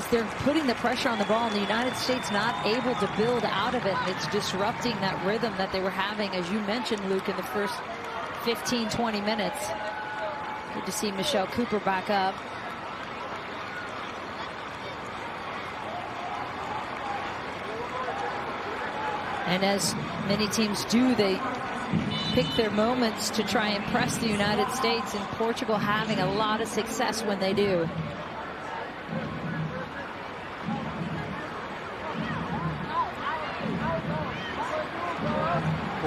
they're putting the pressure on the ball, and the United States not able to build out of it, and it's disrupting that rhythm that they were having, as you mentioned, Luke, in the first 15, 20 minutes. Good to see Michelle Cooper back up. And as many teams do, they pick their moments to try and press the United States, and Portugal having a lot of success when they do.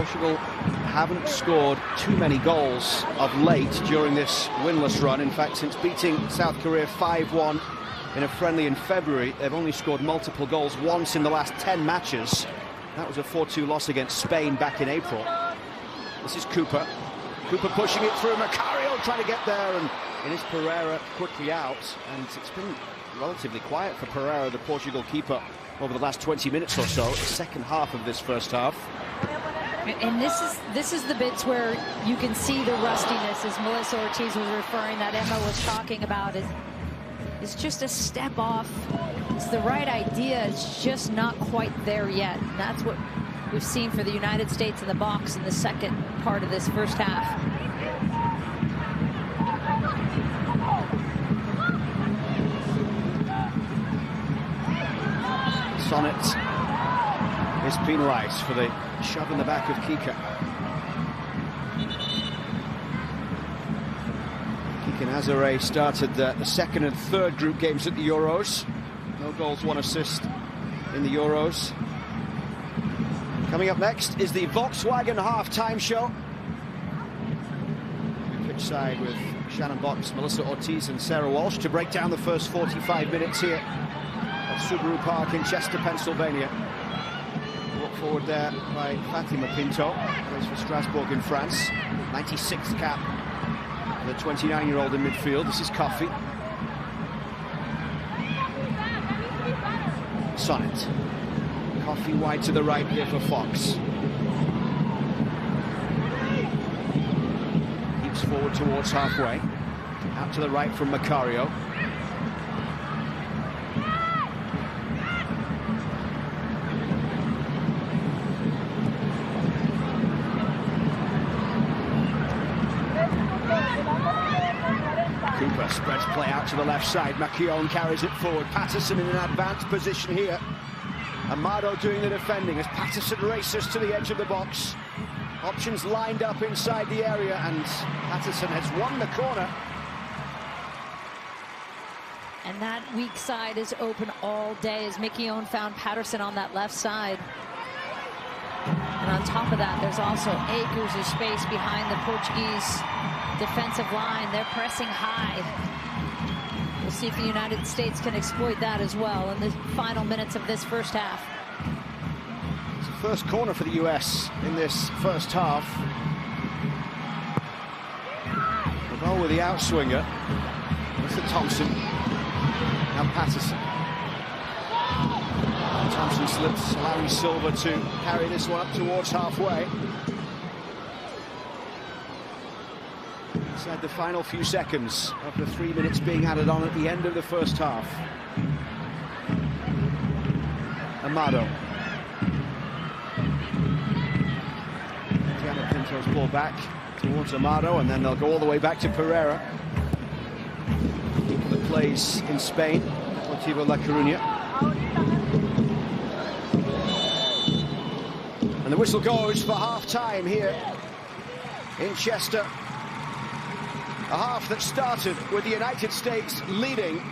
Portugal haven't scored too many goals of late during this winless run. In fact, since beating South Korea 5-1 in a friendly in February, they've only scored multiple goals once in the last 10 matches. That was a 4-2 loss against Spain back in April. This is Cooper. Cooper pushing it through. Macario trying to get there, and it is Pereira quickly out. And it's been relatively quiet for Pereira, the Portugal keeper, over the last 20 minutes or so, the second half of this first half. And this is the bits where you can see the rustiness, as Melissa Ortiz was referring, that Emma was talking about. It's just a step off. It's the right idea. It's just not quite there yet. And that's what we've seen for the United States in the box in the second part of this first half. Sonnet is penalised for the shove in the back of Kika. Kika Nazare started the second and third group games at the Euros. No goals, 1 assist in the Euros. Coming up next is the Volkswagen half-time show. Pitch side with Shannon Botts, Melissa Ortiz and Sarah Walsh to break down the first 45 minutes here at Subaru Park in Chester, Pennsylvania. Walk forward there by Fatima Pinto, plays for Strasbourg in France. 96th cap for the 29-year-old in midfield. This is Coffey. Sonnet. Coffey wide to the right here for Fox. Keeps forward towards halfway. Out to the right from Macario. Cooper spreads play out to the left side. Macion carries it forward. Patterson in an advanced position here. Amado doing the defending as Patterson races to the edge of the box. Options lined up inside the area, and Patterson has won the corner. And that weak side is open all day as Macion found Patterson on that left side. And on top of that, there's also acres of space behind the Portuguese defensive line. They're pressing high. We'll see if the United States can exploit that as well in the final minutes of this first half. It's the first corner for the US in this first half. The ball with the outswinger. That's the Thompson. Now Patterson. Thompson slips, allowing Silva to carry this one up towards halfway. Inside the final few seconds of the 3 minutes being added on at the end of the first half. Amado. Tiana Pinto's ball back towards Amado, and then they'll go all the way back to Pereira. Into the plays in Spain, Deportivo La Coruña. And the whistle goes for half-time here in Chester. A half that started with the United States leading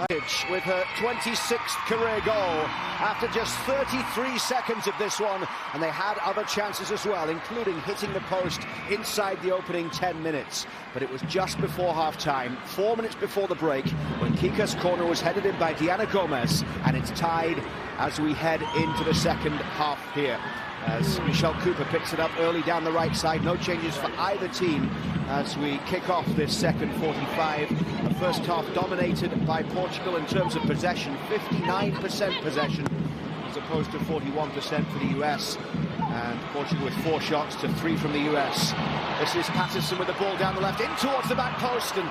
with her 26th career goal after just 33 seconds of this one, and they had other chances as well, including hitting the post inside the opening 10 minutes. But it was just before half-time, 4 minutes before the break, when Kika's corner was headed in by Diana Gomez, and it's tied as we head into the second half here. As Michelle Cooper picks it up early down the right side. No changes for either team as we kick off this second 45. The first half dominated by Portugal in terms of possession, 59% possession as opposed to 41% for the US. And Portugal with 4 shots to 3 from the US. This is Patterson with the ball down the left, in towards the back post, and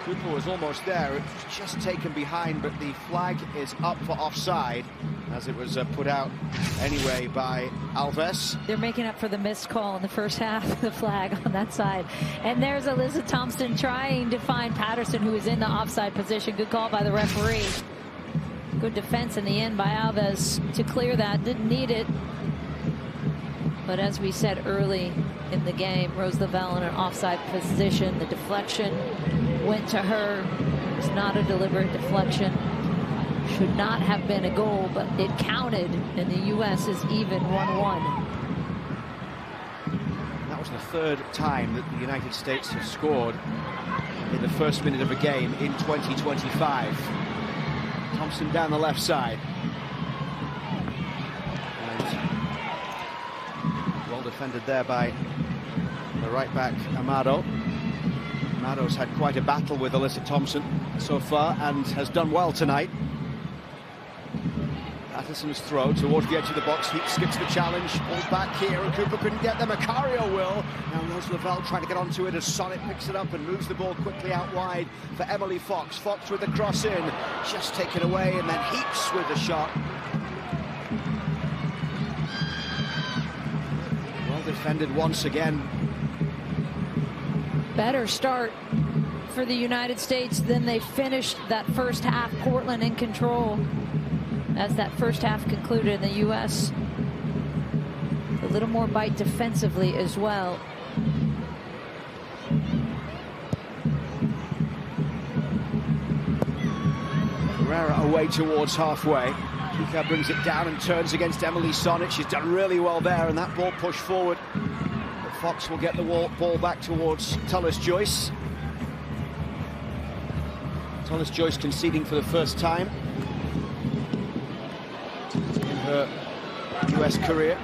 Cooper was almost there. It was just taken behind, but the flag is up for offside as it was put out anyway by Alves. They're making up for the missed call in the first half, the flag on that side. And there's Alyssa Thompson trying to find Patterson, who is in the offside position. Good call by the referee. Good defense in the end by Alves to clear that. Didn't need it. But as we said early in the game, Rose Lavelle in an offside position. The deflection went to her. It was not a deliberate deflection. Should not have been a goal, but it counted, and the U.S. is even 1-1. was the third time that the United States have scored in the first minute of a game in 2025. Thompson down the left side. And well defended there by the right back, Amado. Amado's had quite a battle with Alyssa Thompson so far and has done well tonight. Patterson's throw towards the edge of the box. Heaps gets the challenge. Pulled back here, and Cooper couldn't get there. Macario will. Now Rose Lavelle trying to get onto it as Sonnet picks it up and moves the ball quickly out wide for Emily Fox. Fox with the cross in. Just taken away, and then Heaps with the shot. Well defended once again. Better start for the United States than they finished that first half. Portland in control as that first half concluded. The U.S. a little more bite defensively as well. Herrera away towards halfway. Kika brings it down and turns against Emily Sonnet. She's done really well there, and that ball pushed forward. But Fox will get the ball back towards Tullis-Joyce. Tullis-Joyce conceding for the first time in her US career.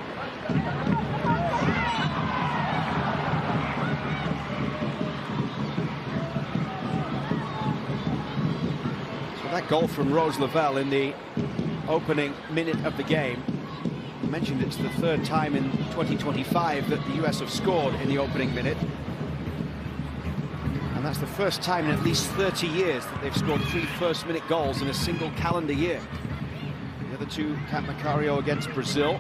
So that goal from Rose Lavelle in the opening minute of the game. I mentioned it's the third time in 2025 that the US have scored in the opening minute. And that's the first time in at least 30 years that they've scored 3 first-minute goals in a single calendar year. The other two, Kat Macario against Brazil.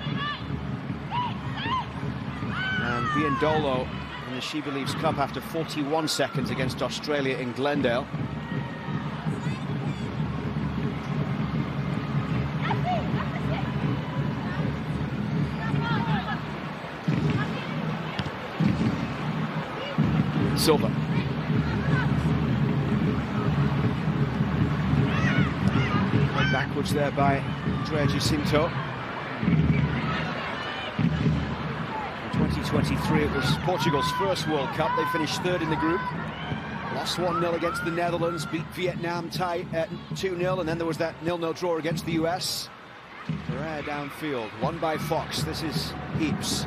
And Biondolo in the She Believes Cup after 41 seconds against Australia in Glendale. Silva. Backwards there by Andrea Jacinto. In 2023, it was Portugal's first World Cup. They finished third in the group. Lost 1-0 against the Netherlands, beat Vietnam 2-0, and then there was that 0-0 draw against the US. Ferrer downfield, won by Fox. This is Heaps.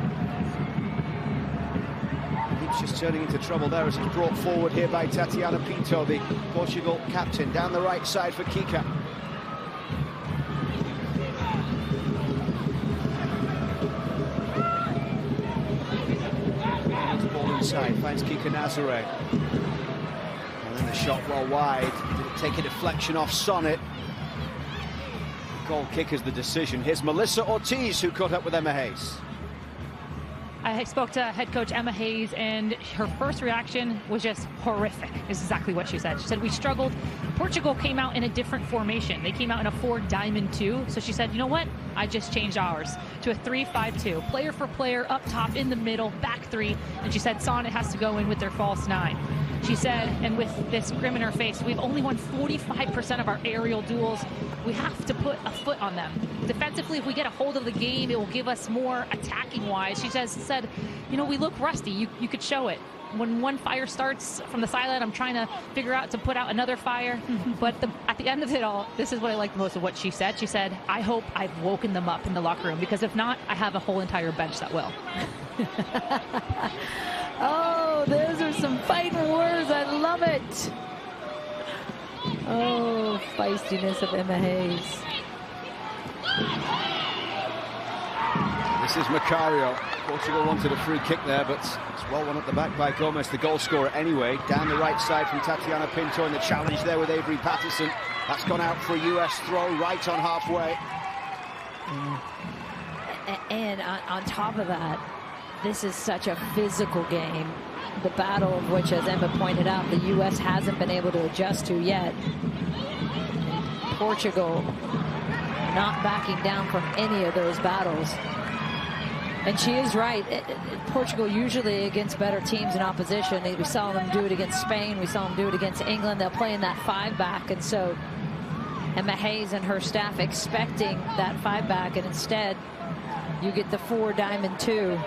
Heaps just turning into trouble there as he's brought forward here by Tatiana Pinto, the Portugal captain. Down the right side for Kika. Inside, finds Kika Nazare. And then the shot well wide. Did it take a deflection off Sonnet? Goal kick is the decision. Here's Melissa Ortiz, who caught up with Emma Hayes. I spoke to head coach Emma Hayes, and her first reaction was just horrific, is exactly what she said. She said, we struggled. Portugal came out in a different formation. They came out in a 4-diamond-2. So she said, you know what? I just changed ours to a 3-5-2. Player for player, up top, in the middle, back 3. And she said Sonnet has to go in with their false 9. She said, and with this grim in her face, we've only won 45% of our aerial duels. We have to put a foot on them. Defensively, if we get a hold of the game, it will give us more attacking-wise. She just said, you know, we look rusty. You could show it. When one fire starts from the sideline, I'm trying to figure out to put out another fire. But at the end of it all, this is what I liked most of what she said. She said, I hope I've woken them up in the locker room, because if not, I have a whole entire bench that will. Oh, those are some fighting words. I love it. Oh, feistiness of Emma Hayes. This is Macario. Portugal wanted a free kick there, but it's well won at the back by Gomez, the goal scorer anyway. Down the right side from Tatiana Pinto, and the challenge there with Avery Patterson. That's gone out for a US throw right on halfway. And on top of that, this is such a physical game. The battle of which, as Emma pointed out, the U.S. hasn't been able to adjust to yet. Portugal not backing down from any of those battles. And she is right. Portugal usually against better teams and opposition. We saw them do it against Spain. We saw them do it against England. They'll play in that 5-back. And so Emma Hayes and her staff expecting that 5-back. And instead, you get the 4-diamond-2.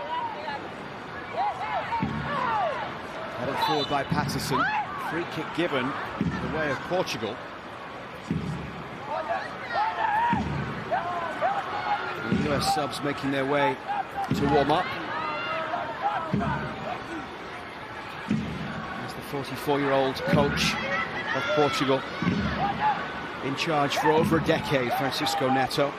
Forward by Patterson. Free kick given the way of Portugal. And the US subs making their way to warm up. As the 44-year-old coach of Portugal, in charge for over a decade, Francisco Neto.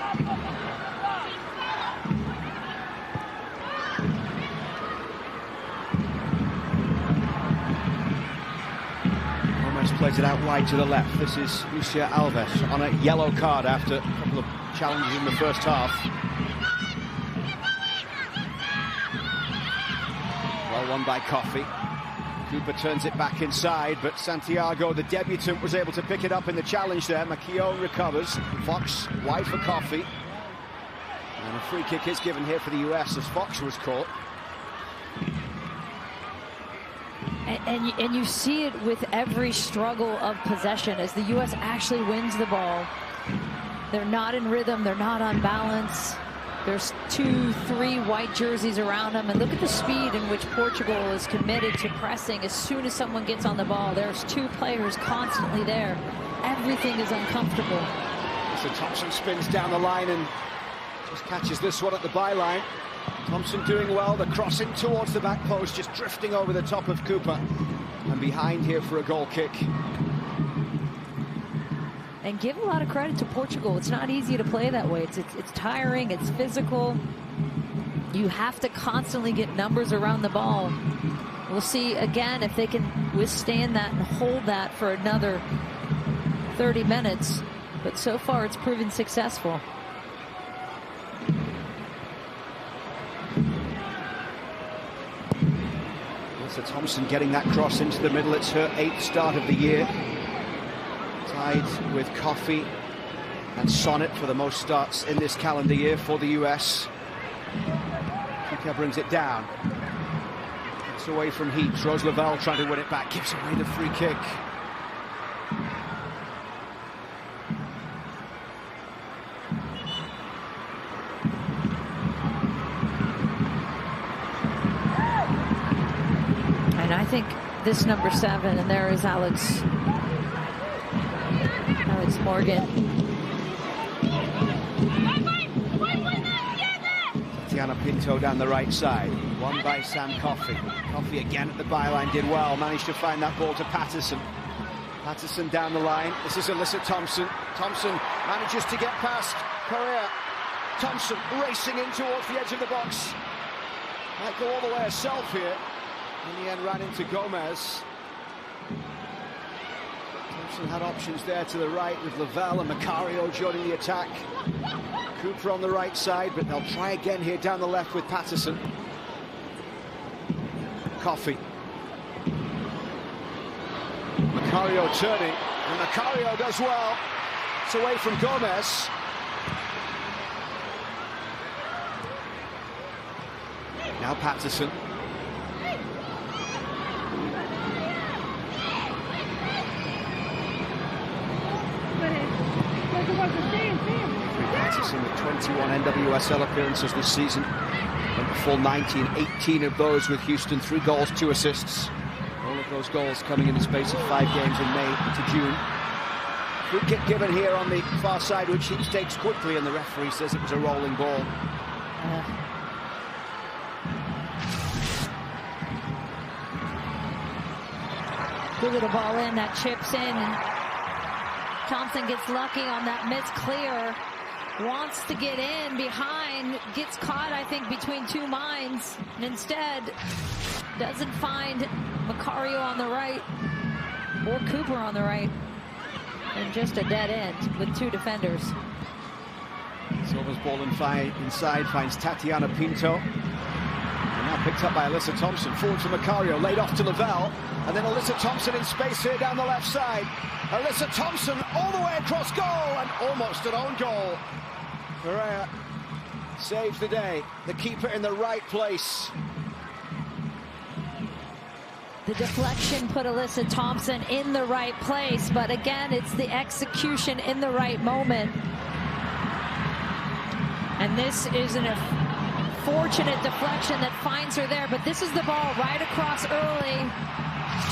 Plays it out wide to the left. This is Lucia Alves on a yellow card after a couple of challenges in the first half. Well won by Coffey. Cooper turns it back inside, but Santiago, the debutant, was able to pick it up in the challenge there. McKeown recovers. Fox wide for Coffey. And a free kick is given here for the US as Fox was caught. And you see it with every struggle of possession as the U.S. actually wins the ball. They're not in rhythm. They're not on balance. There's 2-3 white jerseys around them. And look at the speed in which Portugal is committed to pressing. As soon as someone gets on the ball, there's 2 players constantly there. Everything is uncomfortable. So Thompson spins down the line and just catches this one at the byline. Thompson doing well, the crossing towards the back post, just drifting over the top of Cooper. And behind here for a goal kick. And give a lot of credit to Portugal. It's not easy to play that way. It's tiring, it's physical. You have to constantly get numbers around the ball. We'll see again if they can withstand that and hold that for another 30 minutes. But so far it's proven successful. Thompson getting that cross into the middle. It's her 8th start of the year. Tied with Coffey and Sonnet for the most starts in this calendar year for the US. Kika brings it down. It's away from Heaps. Rose Lavelle trying to win it back. Gives away the free kick. And I think this number 7, and there is Alex Morgan. Tatiana Pinto down the right side. Won by Sam Coffey. Coffey again at the byline, did well. Managed to find that ball to Patterson. Patterson down the line. This is Alyssa Thompson. Thompson manages to get past Correa. Thompson racing in towards the edge of the box. Might go all the way herself here. In the end, ran into Gomez. Thompson had options there to the right with Lavelle and Macario joining the attack. Cooper on the right side, but they'll try again here down the left with Patterson. Coffey. Macario turning, and Macario does well. It's away from Gomez. Now Patterson. Patterson with 21 NWSL appearances this season. And the full 19, 18 of those with Houston, 3 goals, 2 assists. All of those goals coming in the space of 5 games in May to June. Free kick given here on the far side, which Heaps takes quickly, and the referee says it was a rolling ball. Good little ball in, that chips in, and Thompson gets lucky on that miss clear. Wants to get in behind, gets caught, I think, between 2 minds, and instead doesn't find Macario on the right or Cooper on the right, and just a dead end with 2 defenders. Silva's ball inside finds Tatiana Pinto. And now picked up by Alyssa Thompson. Forward to Macario, laid off to Lavelle. And then Alyssa Thompson in space here down the left side. Alyssa Thompson all the way across goal, and almost an own goal. Correa saves the day. The keeper in the right place. The deflection put Alyssa Thompson in the right place, but again, it's the execution in the right moment. And this is a fortunate deflection that finds her there, but this is the ball right across early.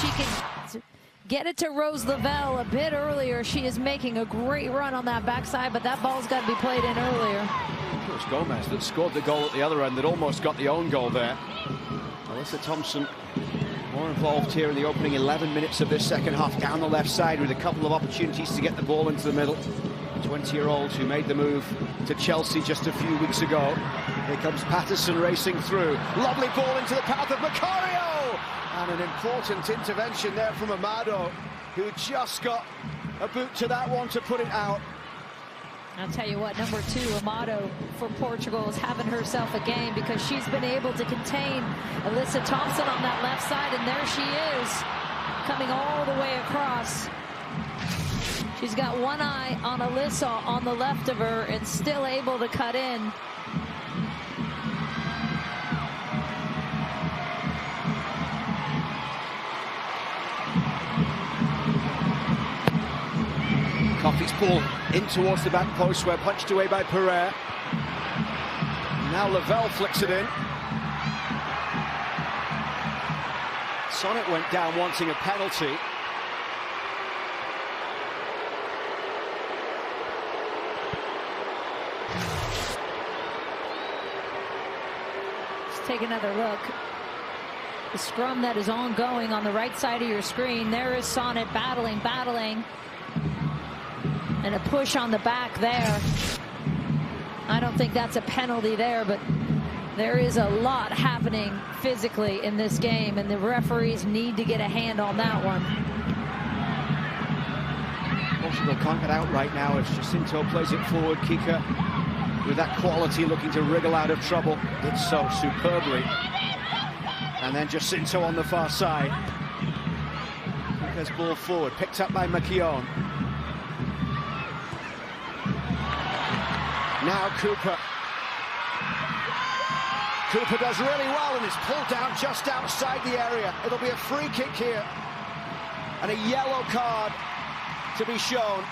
she can get it to Rose Lavelle a bit earlier. She is making a great run on that backside, but that ball's got to be played in earlier. It was Gomez that scored the goal at the other end, that almost got the own goal there. Alyssa Thompson more involved here in the opening 11 minutes of this second half, down the left side with a couple of opportunities to get the ball into the middle. 20-year-old who made the move to Chelsea just a few weeks ago. Here comes Patterson racing through. Lovely ball into the path of Macario! And an important intervention there from Amado, who just got a boot to that one to put it out. I'll tell you what, number 2, Amado for Portugal, is having herself a game because she's been able to contain Alyssa Thompson on that left side, and there she is, coming all the way across. She's got one eye on Alyssa on the left of her and still able to cut in. Coffey's ball in towards the back post, where punched away by Pereira. Now Lavelle flicks it in. Sonnet went down wanting a penalty. Let's take another look. The scrum that is ongoing on the right side of your screen. There is Sonnet battling. And a push on the back there. I don't think that's a penalty there, but there is a lot happening physically in this game, and the referees need to get a hand on that one. Portugal can't get out right now as Jacinto plays it forward. Kika, with that quality, looking to wriggle out of trouble. Did so superbly. And then Jacinto on the far side. Kika's ball forward, picked up by McKeown. Now Cooper. Cooper does really well and is pulled down just outside the area. It'll be a free kick here. And a yellow card to be shown.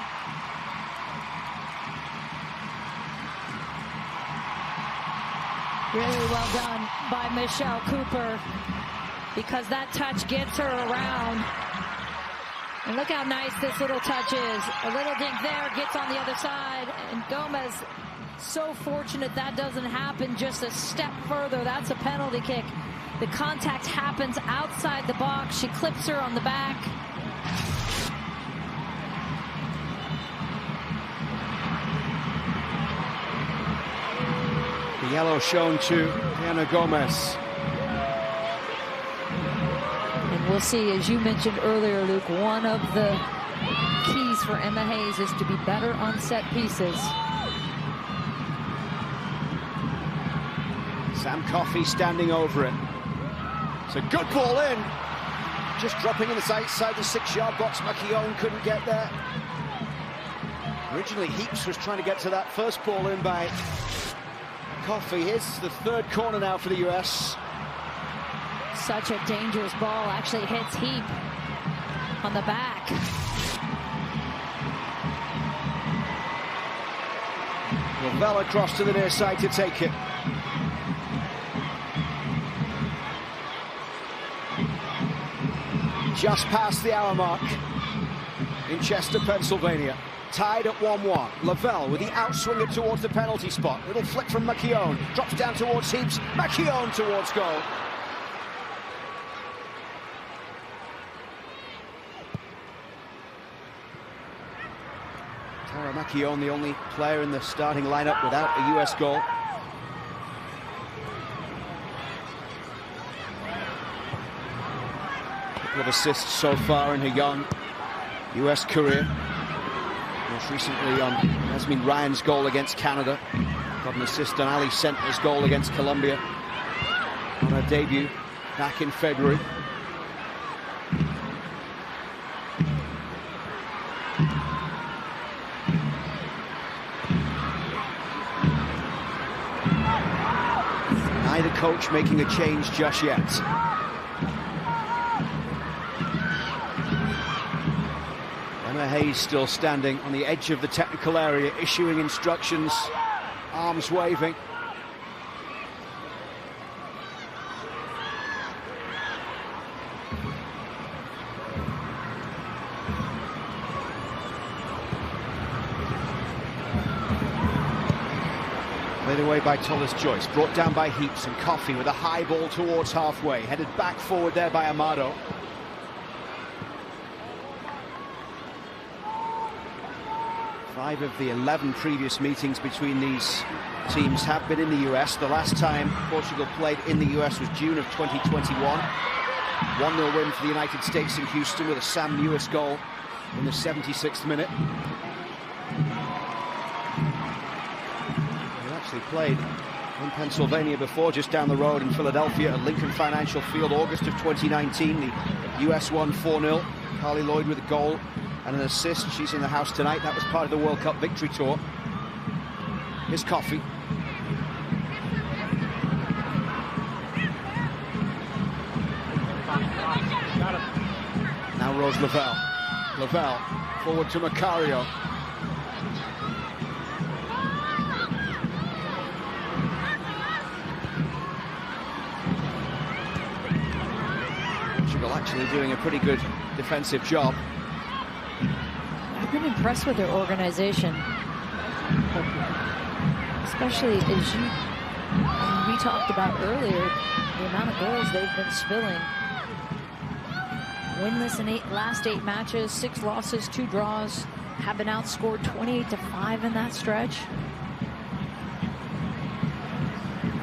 Really well done by Michelle Cooper, because that touch gets her around. And look how nice this little touch is. A little dink there, gets on the other side, and Gomez, so fortunate that doesn't happen just a step further. That's a penalty kick. The contact happens outside the box. She clips her on the back. The yellow shown to Diana Gomez. And we'll see, as you mentioned earlier, Luke, one of the keys for Emma Hayes is to be better on set pieces. Sam Coffey standing over it. It's a good ball in. Just dropping in the outside the 6-yard box. McKeown couldn't get there. Originally, Heaps was trying to get to that first ball in by Coffey. Here's the third corner now for the US. Such a dangerous ball. Actually hits Heap on the back. Lavelle across to the near side to take it. Just past the hour mark in Chester, Pennsylvania. Tied at 1-1. Lavelle with the outswinger towards the penalty spot. Little flick from McKeown. Drops down towards Heaps. McKeown towards goal. Tara McKeown, the only player in the starting lineup without a US goal. Of assists so far in her young US career. Most recently on Yasmin Ryan's goal against Canada. Got an assist on Ali Sentner's goal against Colombia on her debut back in February. Neither coach making a change just yet. Emma Hayes still standing on the edge of the technical area, issuing instructions, arms waving. Played away by Joyce, brought down by Heaps, and Coffey with a high ball towards halfway, headed back forward there by Amado. Five of the 11 previous meetings between these teams have been in the US. The last time Portugal played in the US was June of 2021. 1-0 win for the United States in Houston with a Sam Lewis goal in the 76th minute. They actually played in Pennsylvania before, just down the road in Philadelphia at Lincoln Financial Field, August of 2019. The US won 4-0. Carly Lloyd with a goal and an assist. She's in the house tonight. That was part of the World Cup victory tour. Here's Coffey. Now Rose Lavelle. Lavelle forward to Macario. Portugal actually doing a pretty good defensive job. I've been impressed with their organization, especially as we talked about earlier, the amount of goals they've been spilling. Winless in last 8 matches, 6 losses, 2 draws, have been outscored 28-5 in that stretch.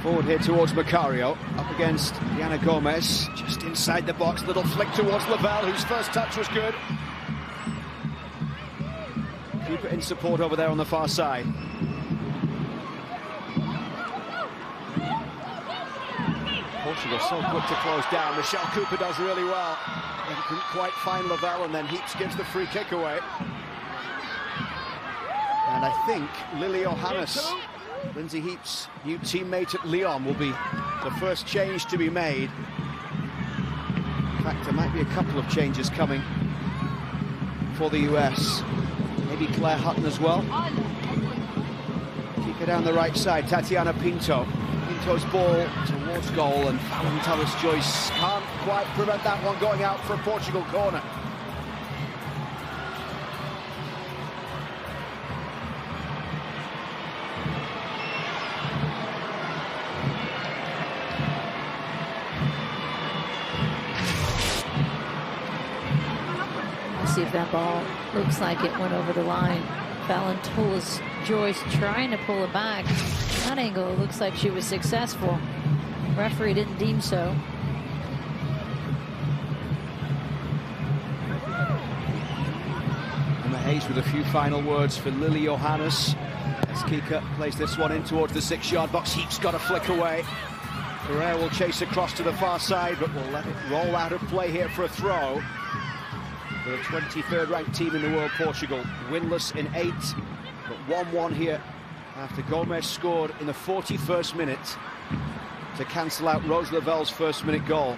Forward here towards Macario, up against Diana Gomez, just inside the box, little flick towards Lavelle, whose first touch was good. Keep it in support over there on the far side. Portugal so quick to close down. Michelle Cooper does really well. He couldn't quite find Lavelle, and then Heaps gives the free kick away. And I think Lily Johannes, Lindsay Heaps' new teammate at Lyon, will be the first change to be made. In fact, there might be a couple of changes coming for the US. Maybe Claire Hutton as well. Keep it down the right side, Tatiana Pinto. Pinto's ball towards goal, and Fallon Joyce can't quite prevent that one going out for a Portugal corner. Let's see if that ball looks like it went over the line. Fallon Joyce trying to pull it back. That angle looks like she was successful. Referee didn't deem so. Emma Hayes with a few final words for Lily Johannes. As Kika plays this one in towards the 6-yard box. Heaps got a flick away. Pereira will chase across to the far side, but will let it roll out of play here for a throw. For the 23rd ranked team in the world, Portugal, winless in 8, but 1-1 here after Gomez scored in the 41st minute to cancel out Rose Lavelle's first-minute goal.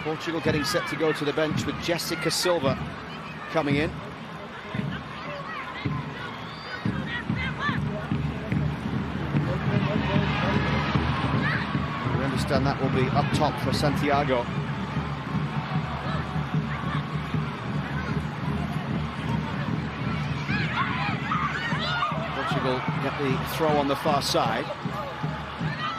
Portugal getting set to go to the bench with Jessica Silva coming in. We understand that will be up top for Santiago. Portugal get the throw on the far side.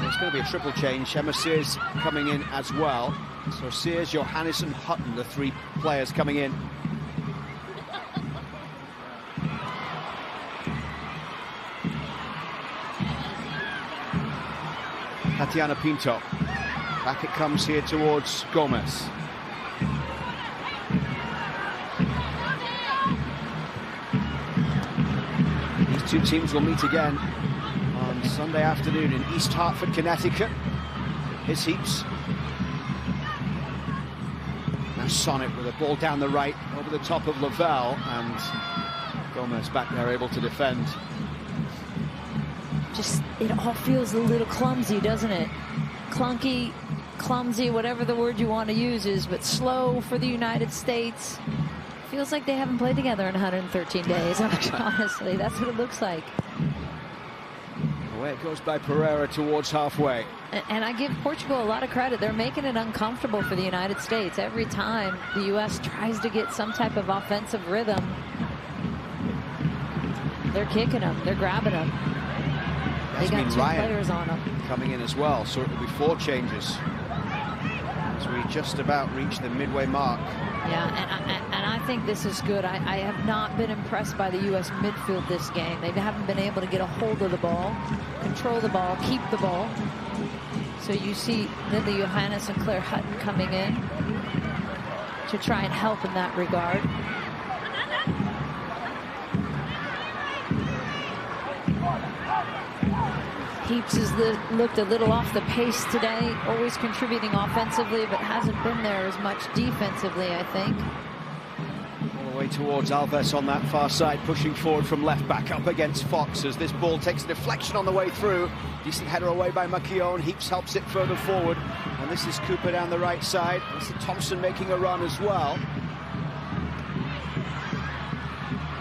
It's going to be a triple change. Emma Sears coming in as well. So Sears, Johannes and Hutton, the 3 players coming in. Tatiana Pinto. Back it comes here towards Gomez. These 2 teams will meet again on Sunday afternoon in East Hartford, Connecticut. Here's Heaps. Now Sonnet with a ball down the right over the top of Lavelle, and Gomez back there able to defend. Just, it all feels a little clumsy, doesn't it? Clunky, clumsy, whatever the word you want to use is, but slow for the United States. Feels like they haven't played together in 113 days, honestly. That's what it looks like. Away it goes by Pereira towards halfway. And I give Portugal a lot of credit. They're making it uncomfortable for the United States. Every time the U.S. tries to get some type of offensive rhythm, they're kicking them, they're grabbing them. They got 2 players on them. Coming in as well, so it will be 4 changes as we just about reach the midway mark. Yeah, and I think this is good. I have not been impressed by the U.S. midfield this game. They haven't been able to get a hold of the ball, control the ball, keep the ball. So you see Lily Johannes and Claire Hutton coming in to try and help in that regard. Heaps has looked a little off the pace today, always contributing offensively, but hasn't been there as much defensively, I think. All the way towards Alves on that far side, pushing forward from left back up against Fox as this ball takes a deflection on the way through. Decent header away by McKeown. Heaps helps it further forward. And this is Cooper down the right side. This is Thompson making a run as well.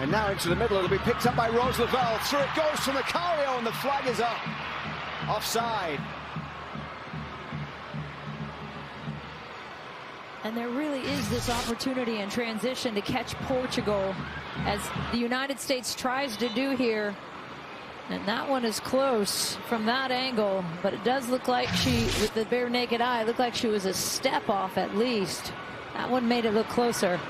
And now into the middle. It'll be picked up by Rose Lavelle. Through it goes to Macario, and the flag is up. Offside. And there really is this opportunity in transition to catch Portugal, as the United States tries to do here. And that one is close from that angle, but it does look like she, with the bare naked eye, looked like she was a step off at least. That one made it look closer.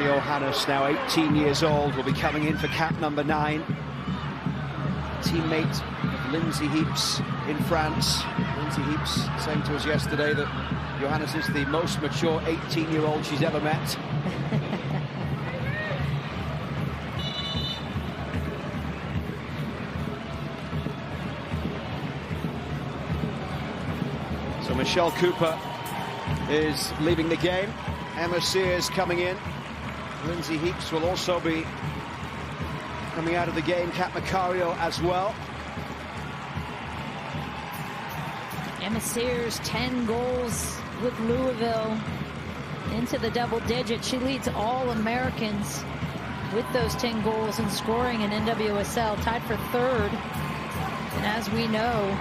Johannes, now 18 years old, will be coming in for cap number 9. Teammate of Lindsay Heaps in France. Lindsay Heaps saying to us yesterday that Johannes is the most mature 18-year-old she's ever met. So Michelle Cooper is leaving the game. Emma Sears coming in. Lindsay Heaps will also be coming out of the game. Kat Macario as well. Emma Sears, 10 goals with Louisville, into the double digits. She leads all Americans with those 10 goals and scoring in NWSL, tied for 3rd. And as we know,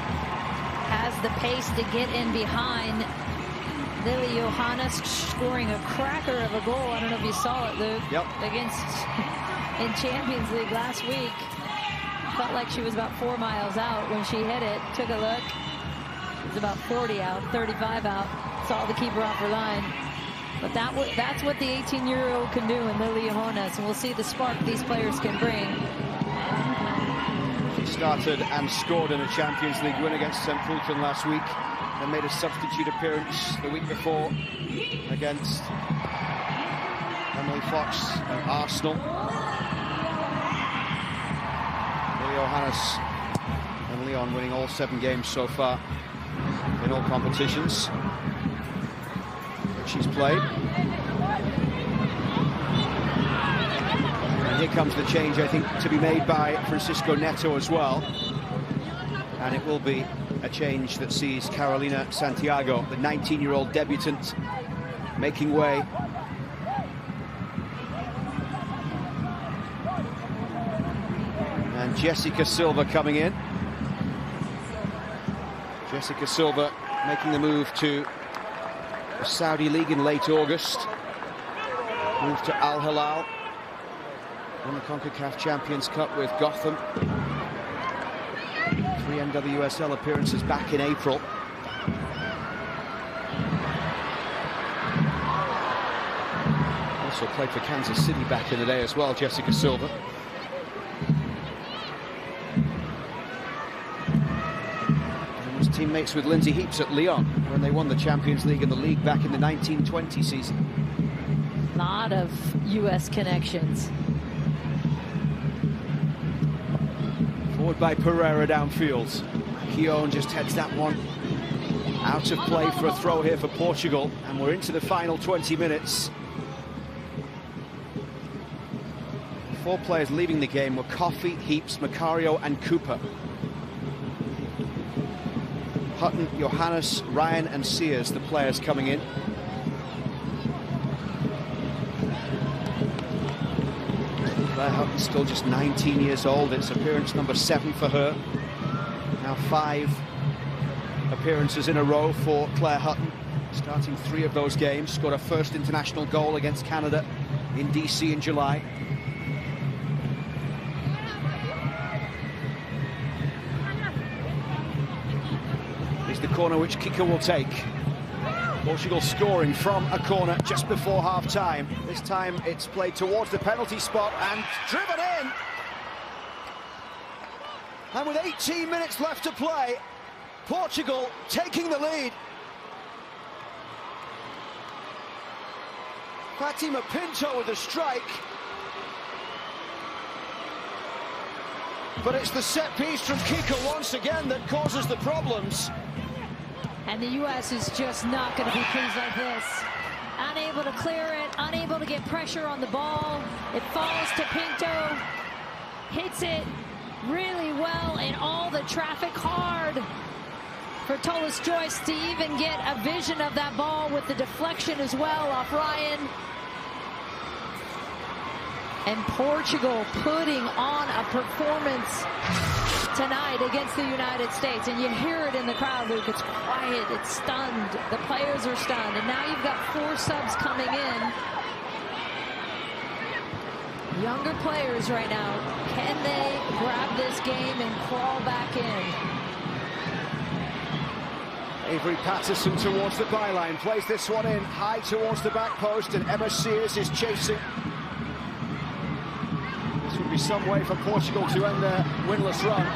has the pace to get in behind Lily Johannes, scoring a cracker of a goal. I don't know if you saw it, Luke. Yep. Against in Champions League last week. Felt like she was about 4 miles out when she hit it. Took a look. It was about 40 out, 35 out. Saw the keeper off her line. But that's what the 18-year-old can do in Lily Johannes, and we'll see the spark these players can bring. She started and scored in a Champions League win against St. Pölten last week. And made a substitute appearance the week before against Emily Fox and Arsenal. Lily Johannes and Lyon winning all 7 games so far in all competitions that she's played. And here comes the change, I think, to be made by Francisco Neto as well. And it will be a change that sees Carolina Santiago, the 19-year-old debutant, making way. And Jessica Silva coming in. Jessica Silva making the move to the Saudi League in late August. Moved to Al Hilal. Won the CONCACAF Champions Cup with Gotham. 3 NWSL appearances back in April. Also played for Kansas City back in the day as well, Jessica Silva. And was teammates with Lindsay Heaps at Lyon when they won the Champions League and the league back in the 1920 season. A lot of U.S. connections. Forward by Pereira downfield. Keown just heads that one out of play for a throw here for Portugal, and we're into the final 20 minutes. 4 players leaving the game were Coffey, Heaps, Macario and Cooper. Hutton, Johannes, Ryan and Sears, the players coming in. Claire Hutton's still just 19 years old. It's appearance number 7 for her. Now 5 appearances in a row for Claire Hutton. starting 3 of those games, scored a first international goal against Canada in DC in July. Here's the corner which Kiko will take. Portugal scoring from a corner just before half-time. This time it's played towards the penalty spot and driven in. And with 18 minutes left to play, Portugal taking the lead. Fatima Pinto with a strike. But it's the set piece from Kiko once again that causes the problems. And the U.S. is just not going to be pleased like this. Unable to clear it, unable to get pressure on the ball. It falls to Pinto, hits it really well in all the traffic, hard for Tolis Joyce to even get a vision of that ball with the deflection as well off Ryan. And Portugal putting on a performance tonight against the United States. And you hear it in the crowd, Luke. It's quiet, it's stunned. The players are stunned. And now you've got 4 subs coming in. Younger players right now. Can they grab this game and crawl back in? Avery Patterson towards the byline, plays this one in high towards the back post, and Emma Sears is chasing. This would be some way for Portugal to end their winless run.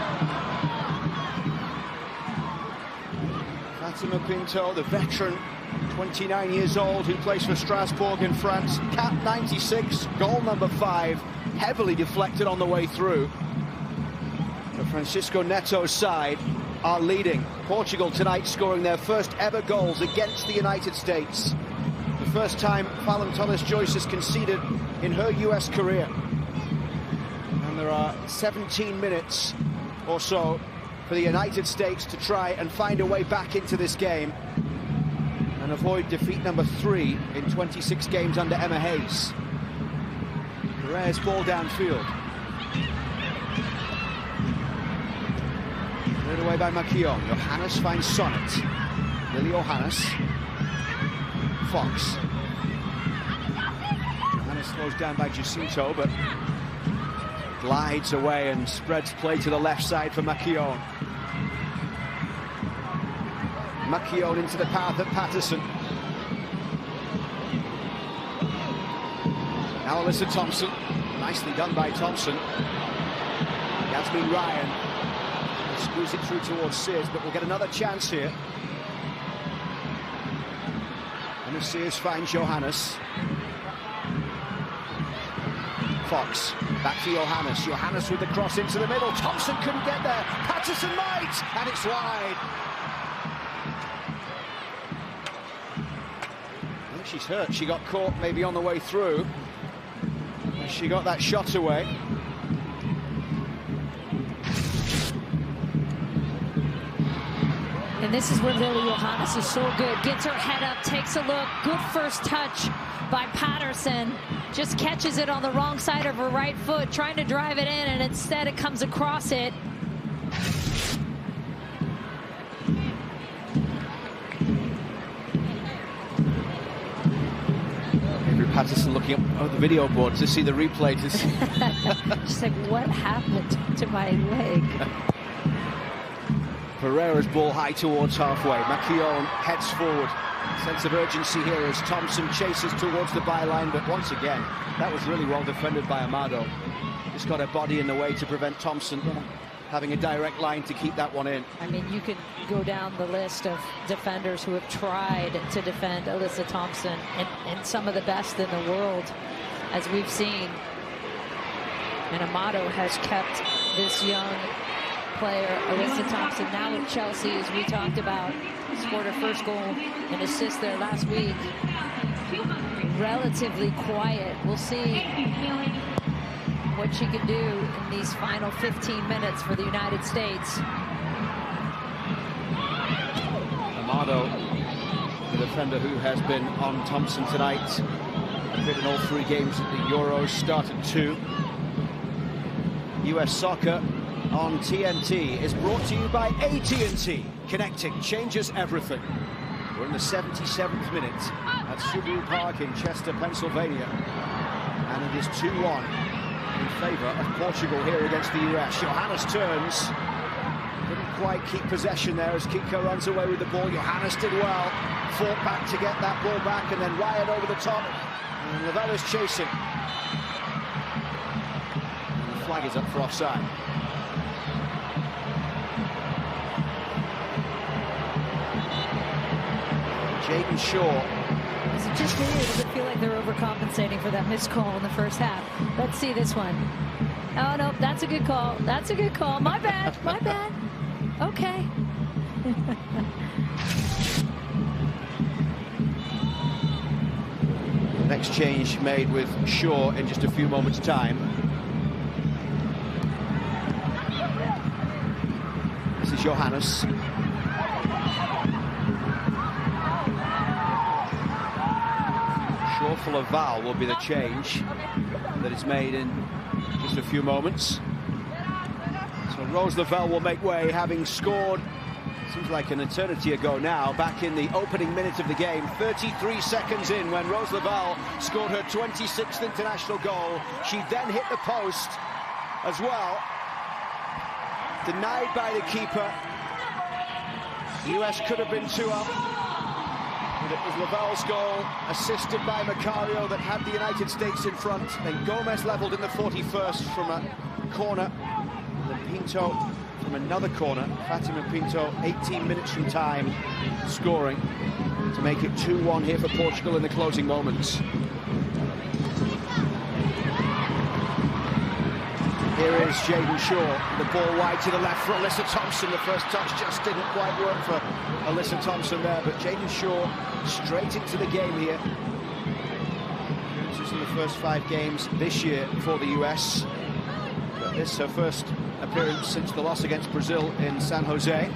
Fatima Pinto, the veteran, 29 years old, who plays for Strasbourg in France. Cap 96, goal number 5, heavily deflected on the way through. The Francisco Neto's side are leading. Portugal tonight scoring their first ever goals against the United States. The first time Fallon Tolis-Joyce has conceded in her US career. And there are 17 minutes or so for the United States to try and find a way back into this game and avoid defeat number 3 in 26 games under Emma Hayes. Perez ball downfield. Cleared away by Maquillon. Johannes finds Sonnet. Lily Johannes. Fox. Johannes slows down by Jacinto, but glides away and spreads play to the left side for Maquillon. Maquillon into the path of Patterson. Now Alyssa Thompson. Nicely done by Thompson. Yasmin Ryan. Squeeze it through towards Sears, but we'll get another chance here. And as Sears finds Johannes. Fox, back to Johannes. Johannes with the cross into the middle. Thompson couldn't get there. Patterson might, and it's wide. I think she's hurt. She got caught maybe on the way through. She got that shot away. And this is where Lily Johannes is so good. Gets her head up, takes a look. Good first touch by Patterson. Just catches it on the wrong side of her right foot, trying to drive it in, and instead it comes across it. Avery Patterson looking up on the video board to see the replay. Just like, what happened to my leg? Pereira's ball high towards halfway. Maquillon heads forward. Sense of urgency here as Thompson chases towards the byline, but once again, that was really well defended by Amado. Just got a body in the way to prevent Thompson having a direct line to keep that one in. I mean, you could go down the list of defenders who have tried to defend Alyssa Thompson, and some of the best in the world, as we've seen. And Amado has kept this young player, Alyssa Thompson, now at Chelsea, as we talked about, scored her first goal and assist there last week. Relatively quiet. We'll see what she can do in these final 15 minutes for the United States. Amado, the defender who has been on Thompson tonight, appeared in all 3 games at the Euros, started 2. US Soccer on TNT is brought to you by AT&T. Connecting changes everything. We're in the 77th minute at Subaru Park in Chester, Pennsylvania. And it is 2-1 in favour of Portugal here against the US. Johannes turns. Couldn't quite keep possession there as Kiko runs away with the ball. Johannes did well. Fought back to get that ball back, and then Ryan over the top. And Lavelle is chasing. And the flag is up for offside. Jaden Shaw. Is it just me, or does it feel like they're overcompensating for that missed call in the first half? Let's see this one. Oh, no, that's a good call. That's a good call. My bad. My bad. Okay. Next change made with Shaw in just a few moments' time. This is Johannes. Shaw for Lavelle will be the change that is made in just a few moments. So Rose Lavelle will make way, having scored, seems like an eternity ago now, back in the opening minute of the game, 33 seconds in, when Rose Lavelle scored her 26th international goal. She then hit the post as well. Denied by the keeper. The US could have been 2 up. But it was Lavelle's goal, assisted by Macario, that had the United States in front. Then Gomez levelled in the 41st from a corner. Then Pinto from another corner. Fatima Pinto, 18 minutes from time, scoring to make it 2-1 here for Portugal in the closing moments. Here is Jaden Shaw, the ball wide to the left for Alyssa Thompson. The first touch just didn't quite work for Alyssa Thompson there, but Jaden Shaw straight into the game here. Appearances in the first 5 games this year for the US. But this is her first appearance since the loss against Brazil in San Jose.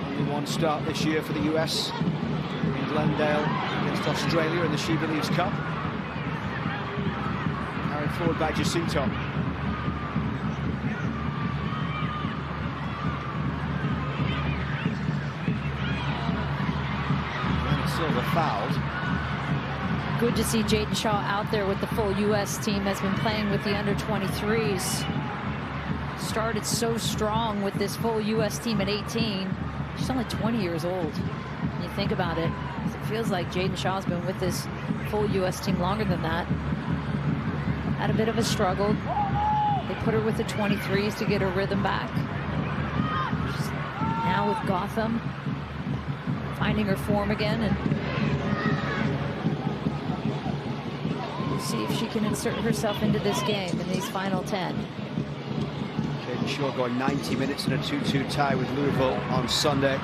Only one start this year for the US in Glendale against Australia in the She Believes Cup. Carried forward by Jacinto. Silva fouled. Good to see Jaden Shaw out there with the full U.S. team. Has been playing with the under-23s. Started so strong with this full U.S. team at 18. She's only 20 years old. When you think about it, it feels like Jaden Shaw's been with this full U.S. team longer than that. Had a bit of a struggle. They put her with the 23s to get her rhythm back. She's now with Gotham, finding her form again, and see if she can insert herself into this game in these final 10. Jaden Shaw going 90 minutes in a 2-2 tie with Louisville on Sunday.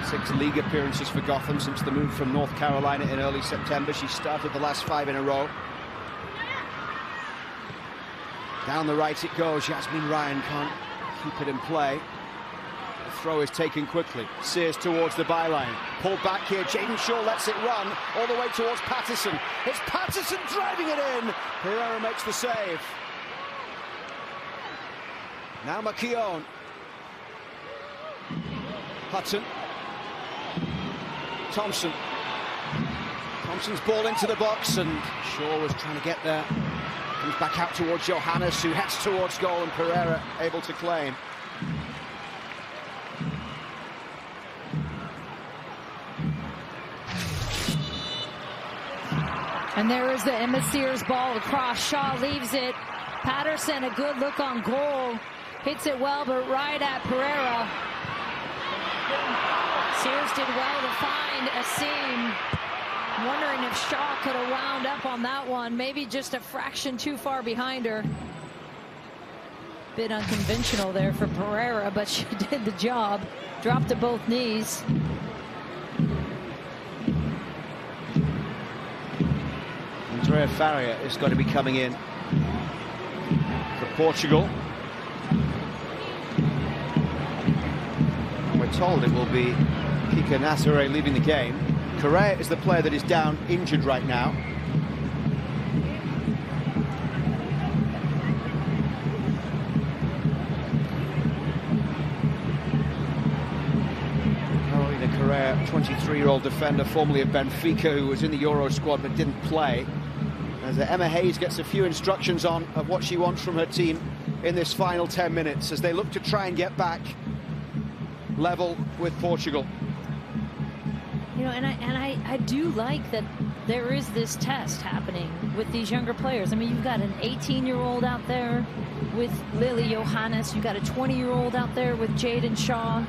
6 league appearances for Gotham since the move from North Carolina in early September. She started the last 5 in a row. Down the right it goes. Yasmin Ryan can't keep it in play. The throw is taken quickly. Sears towards the byline. Pulled back here. Jaden Shaw lets it run all the way towards Patterson. It's Patterson driving it in. Pereira makes the save. Now McKeown. Hudson. Thompson. Thompson's ball into the box, and Shaw was trying to get there. Comes back out towards Johannes, who heads towards goal, and Pereira able to claim. And there is the Emma Sears ball across. Shaw leaves it. Patterson, a good look on goal. Hits it well, but right at Pereira. Sears did well to find a seam. Wondering if Shaw could have wound up on that one. Maybe just a fraction too far behind her. Bit unconventional there for Pereira, but she did the job. Dropped to both knees. Andrea Faria is going to be coming in for Portugal. We're told it will be Kika Nasere leaving the game. Correa is the player that is down injured right now. Carolina Correa rare 23-year-old defender, formerly of Benfica, who was in the Euro squad but didn't play. As Emma Hayes gets a few instructions on of what she wants from her team in this final 10 minutes as they look to try and get back level with Portugal. You know, and I do like that there is this test happening with these younger players. I mean, you've got an 18-year-old out there with Lily Johannes. You've got a 20-year-old out there with Jaden Shaw.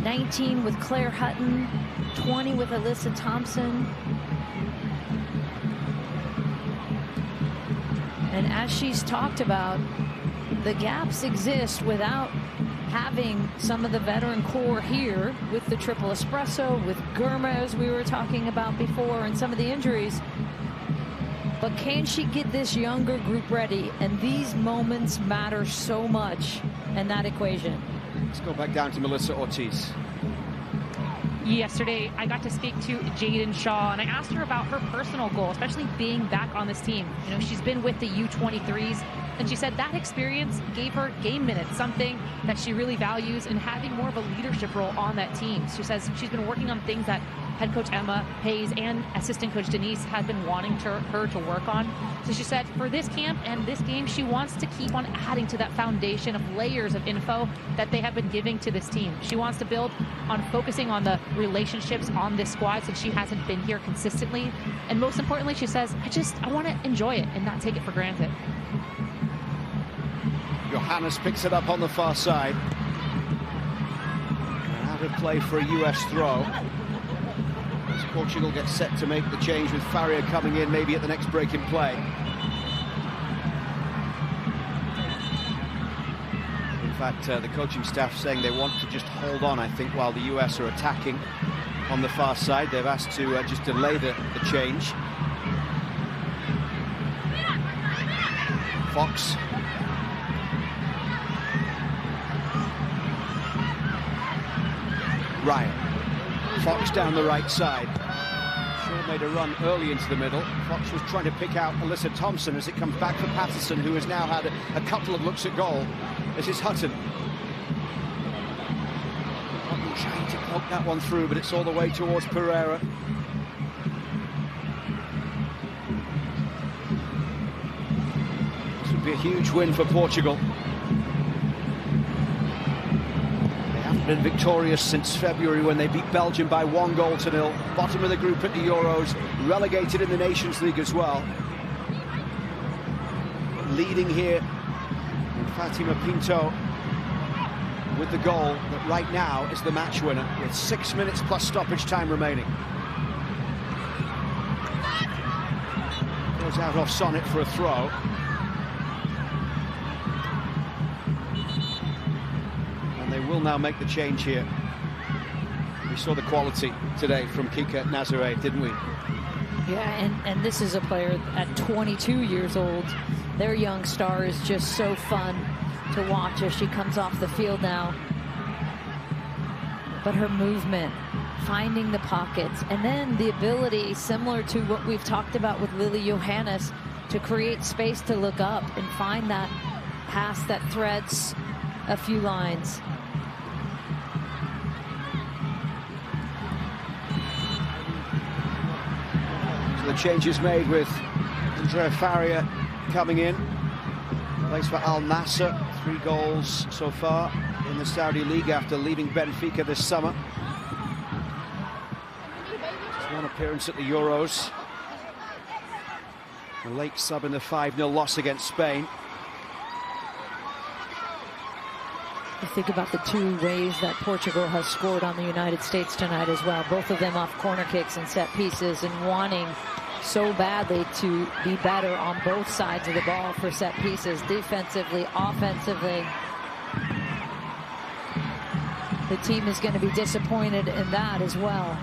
19 with Claire Hutton. 20 with Alyssa Thompson. And as she's talked about, the gaps exist without having some of the veteran core here with the triple espresso, with Gurma, as we were talking about before, and some of the injuries. But can she get this younger group ready? And these moments matter so much in that equation. Let's go back down to Melissa Ortiz. Yesterday, I got to speak to Jaden Shaw, and I asked her about her personal goal, especially being back on this team. You know, she's been with the U23s, and she said that experience gave her game minutes, something that she really values, and having more of a leadership role on that team. She says she's been working on things that head coach Emma Hayes and assistant coach Denise have been wanting her to work on. So she said for this camp and this game, she wants to keep on adding to that foundation of layers of info that they have been giving to this team. She wants to build on focusing on the relationships on this squad since she hasn't been here consistently. And most importantly, she says, I want to enjoy it and not take it for granted. Johannes picks it up on the far side. And out of play for a US throw. As Portugal gets set to make the change with Faria coming in maybe at the next break in play. In fact, the coaching staff saying they want to just hold on, I think, while the US are attacking on the far side. They've asked to just delay the change. Fox. Ryan. Fox down the right side. Shaw made a run early into the middle. Fox was trying to pick out Alyssa Thompson as it comes back for Patterson, who has now had a couple of looks at goal. This is Hutton. Hutton trying to poke that one through, but it's all the way towards Pereira. This would be a huge win for Portugal. Been victorious since February when they beat Belgium by 1-0. Bottom of the group at the Euros, relegated in the Nations League as well. Leading here, Fatima Pinto with the goal that right now is the match winner with 6 minutes plus stoppage time remaining. Goes out off Sonnet for a throw. They will now make the change here. We saw the quality today from Kika Nazare, didn't we? Yeah, and this is a player at 22 years old. Their young star is just so fun to watch as she comes off the field now. But her movement, finding the pockets, and then the ability, similar to what we've talked about with Lily Johannes, to create space to look up and find that pass that threads a few lines. The changes made with Andrea Faria coming in. Plays for Al Nassr. 3 goals so far in the Saudi League after leaving Benfica this summer. Just 1 appearance at the Euros. A late sub in the 5-0 loss against Spain. You think about the 2 ways that Portugal has scored on the United States tonight as well. Both of them off corner kicks and set pieces, and wanting so badly to be better on both sides of the ball for set pieces, defensively, offensively. The team is going to be disappointed in that as well.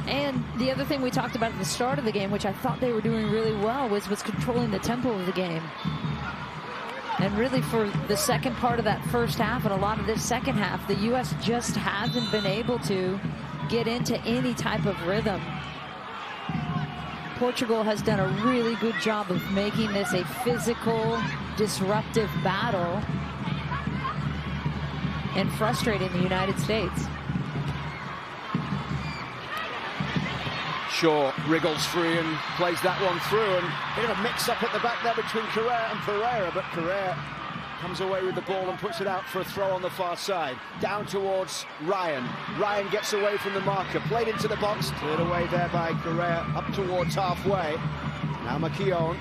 And the other thing we talked about at the start of the game, which I thought they were doing really well, was controlling the tempo of the game. And really for the second part of that first half and a lot of this second half, the U.S. just hasn't been able to get into any type of rhythm. Portugal has done a really good job of making this a physical, disruptive battle and frustrating the United States. Shaw wriggles free and plays that one through, and a bit of a mix-up at the back there between Correa and Pereira, but Correa comes away with the ball and puts it out for a throw on the far side. Down towards Ryan. Ryan gets away from the marker, played into the box, cleared away there by Correa, up towards halfway. Now McKeown.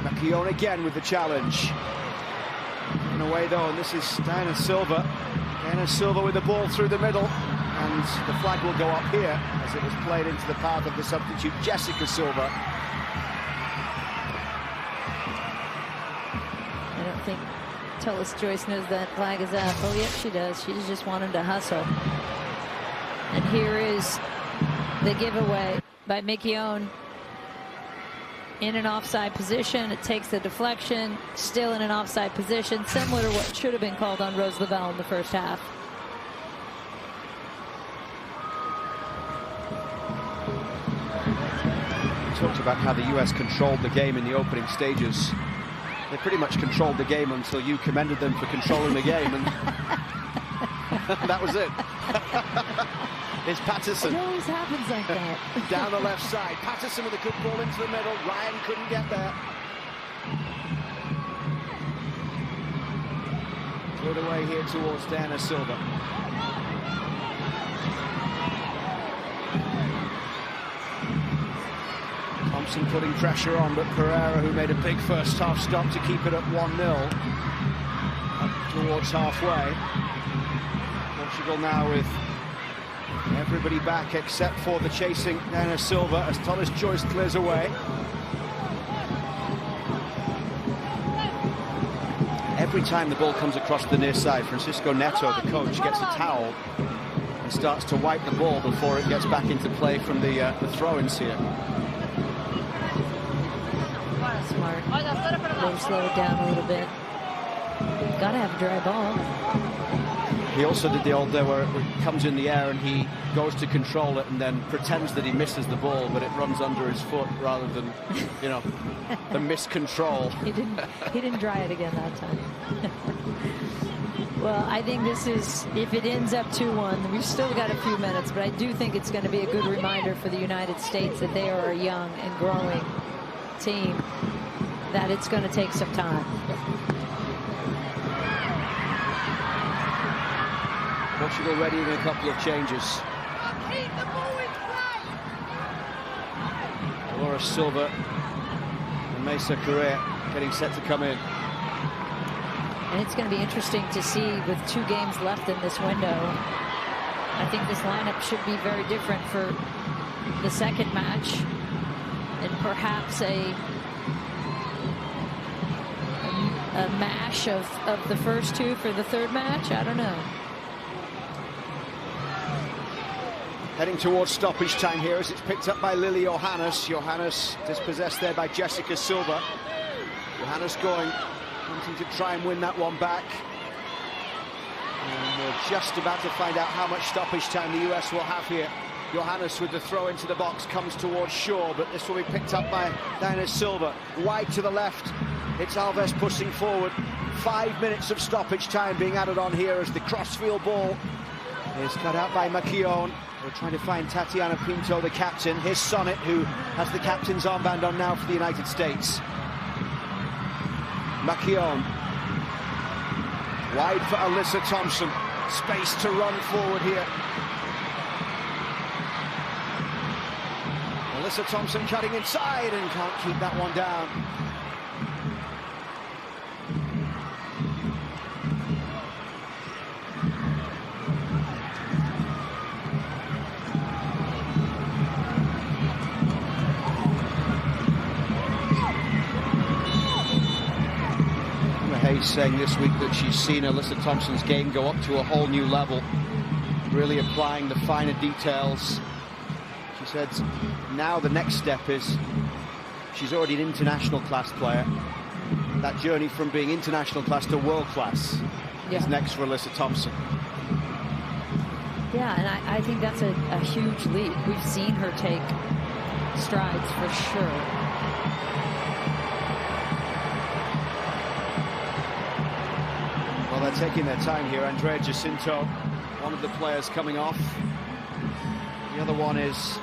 McKeown again with the challenge. And away though, and this is Diana Silva. Diana Silva with the ball through the middle, and the flag will go up here as it was played into the path of the substitute Jessica Silva. I don't think Tullis Joyce knows that flag is up. Oh, yep, she does. She's just wanting to hustle. And here is the giveaway by McKeown in an offside position. It takes the deflection, still in an offside position, similar to what should have been called on Rose Lavelle in the first half. We talked about how the US controlled the game in the opening stages. They pretty much controlled the game until you commended them for controlling the game, and that was it. It's Patterson. It always happens like that. Down the left side. Patterson with a good ball into the middle. Ryan couldn't get there. Cleared away here towards Diana Silva. Thompson putting pressure on, but Pereira, who made a big first half stop to keep it at 1-0. Up towards halfway. Portugal now with everybody back except for the chasing Diana Silva as Tullis Joyce clears away. Every time the ball comes across the near side, Francisco Neto, the coach, gets a towel and starts to wipe the ball before it gets back into play from the throw-ins here. Smart. They slow it down a little bit. Gotta have a dry ball. He also did the old there where it comes in the air and he goes to control it and then pretends that he misses the ball, but it runs under his foot rather than, you know, the miscontrol. He didn't dry it again that time. Well, I think this is, if it ends up 2-1, we've still got a few minutes, but I do think it's going to be a good reminder for the United States that they are a young and growing team, that it's going to take some time. Portugal readying a couple of changes. Laura Silva and Mesa Correa getting set to come in. And it's going to be interesting to see with 2 games left in this window. I think this lineup should be very different for the second match, and perhaps a mash of the first 2 for the third match. I don't know. Heading towards stoppage time here as it's picked up by Lily Johannes. Johannes dispossessed there by Jessica Silva. Johannes going, wanting to try and win that one back. And we're just about to find out how much stoppage time the US will have here. Johannes with the throw into the box comes towards Shaw, but this will be picked up by Diana Silva. Wide to the left. It's Alves pushing forward. 5 minutes of stoppage time being added on here as the crossfield ball is cut out by McKeown. We're trying to find Tatiana Pinto, the captain. Here's Sonnet, who has the captain's armband on now for the United States. McKeown. Wide for Alyssa Thompson. Space to run forward here. Alyssa Thompson cutting inside and can't keep that one down. Hayes saying this week that she's seen Alyssa Thompson's game go up to a whole new level, really applying the finer details. She said now the next step is she's already an international class player. That journey from being international class to world class is next for Alyssa Thompson. Yeah, and I think that's a huge leap. We've seen her take strides for sure. Well, they're taking their time here. Andrea Jacinto, one of the players coming off. The other one is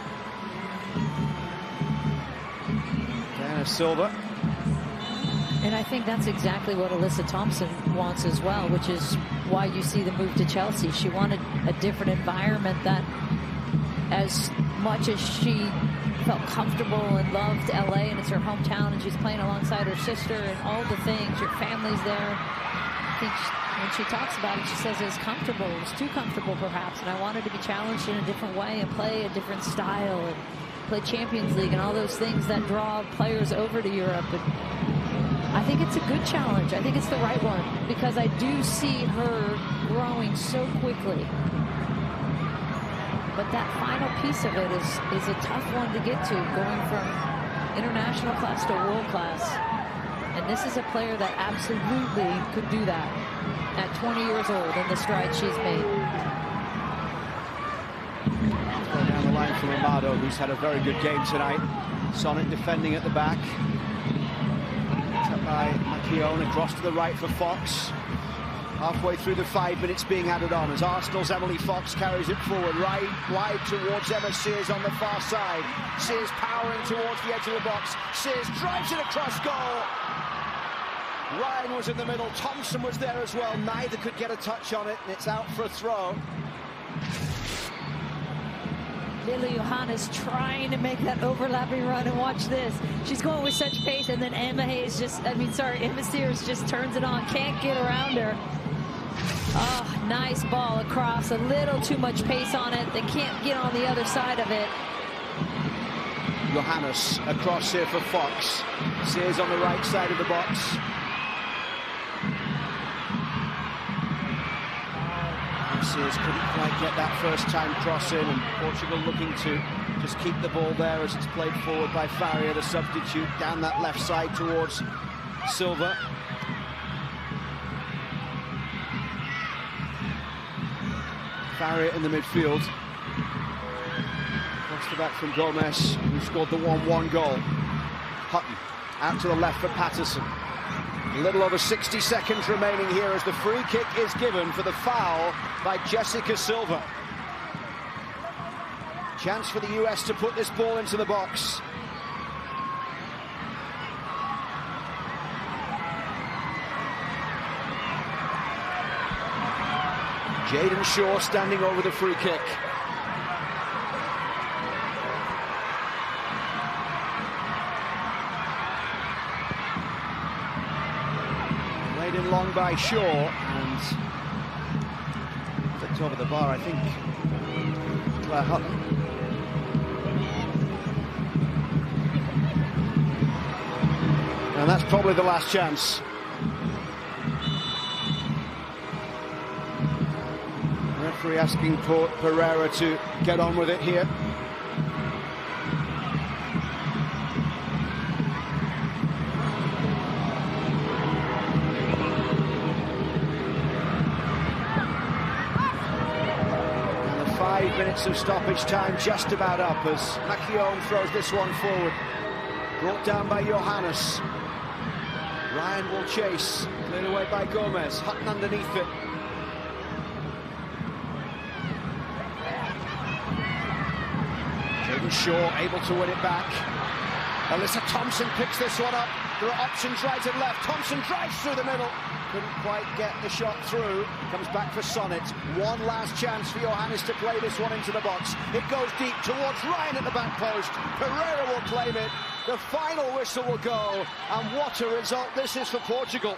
Diana Silva. And I think that's exactly what Alyssa Thompson wants as well, which is why you see the move to Chelsea. She wanted a different environment that, as much as she felt comfortable and loved LA and it's her hometown and she's playing alongside her sister and all the things, your family's there. I think when she talks about it, she says it's comfortable. It's too comfortable perhaps, and I wanted to be challenged in a different way and play a different style and play Champions League and all those things that draw players over to Europe. And I think it's a good challenge. I think it's the right one because I do see her growing so quickly. But that final piece of it is a tough one to get to, going from international class to world class. And this is a player that absolutely could do that at 20 years old and the strides she's made. Go down the line from Amado, who's had a very good game tonight. Sonnet defending at the back. Picked up by Makione, across to the right for Fox. Halfway through the 5 minutes being added on as Arsenal's Emily Fox carries it forward, right wide towards Emma Sears on the far side. Sears powering towards the edge of the box. Sears drives it across goal. Ryan was in the middle, Thompson was there as well. Neither could get a touch on it, and it's out for a throw. Lily Johannes trying to make that overlapping run, and watch this. She's going with such pace, and then Emma Sears just turns it on, can't get around her. Oh, nice ball across, a little too much pace on it. They can't get on the other side of it. Johannes across here for Fox. Sears on the right side of the box. Sears couldn't quite get that first time cross in, and Portugal looking to just keep the ball there as it's played forward by Faria, the substitute, down that left side towards Silva. Faria in the midfield. Across the back from Gomez, who scored the 1-1 goal. Hutton out to the left for Patterson. A little over 60 seconds remaining here as the free kick is given for the foul by Jessica Silva. Chance for the US to put this ball into the box. Jaden Shaw standing over the free kick. Played in long by Shaw and flicked over the bar, I think. Claire Hutton. And that's probably the last chance. Referee asking Pereira to get on with it here. And the 5 minutes of stoppage time just about up as Makione throws this one forward. Brought down by Johannes. Ryan will chase, cleared away by Gomez. Hutton underneath it. Jaden Shaw able to win it back. Alyssa Thompson picks this one up. There are options right and left. Thompson drives through the middle. Couldn't quite get the shot through. Comes back for Sonnet. One last chance for Johannes to play this one into the box. It goes deep towards Ryan at the back post. Pereira will claim it. The final whistle will go. And what a result this is for Portugal.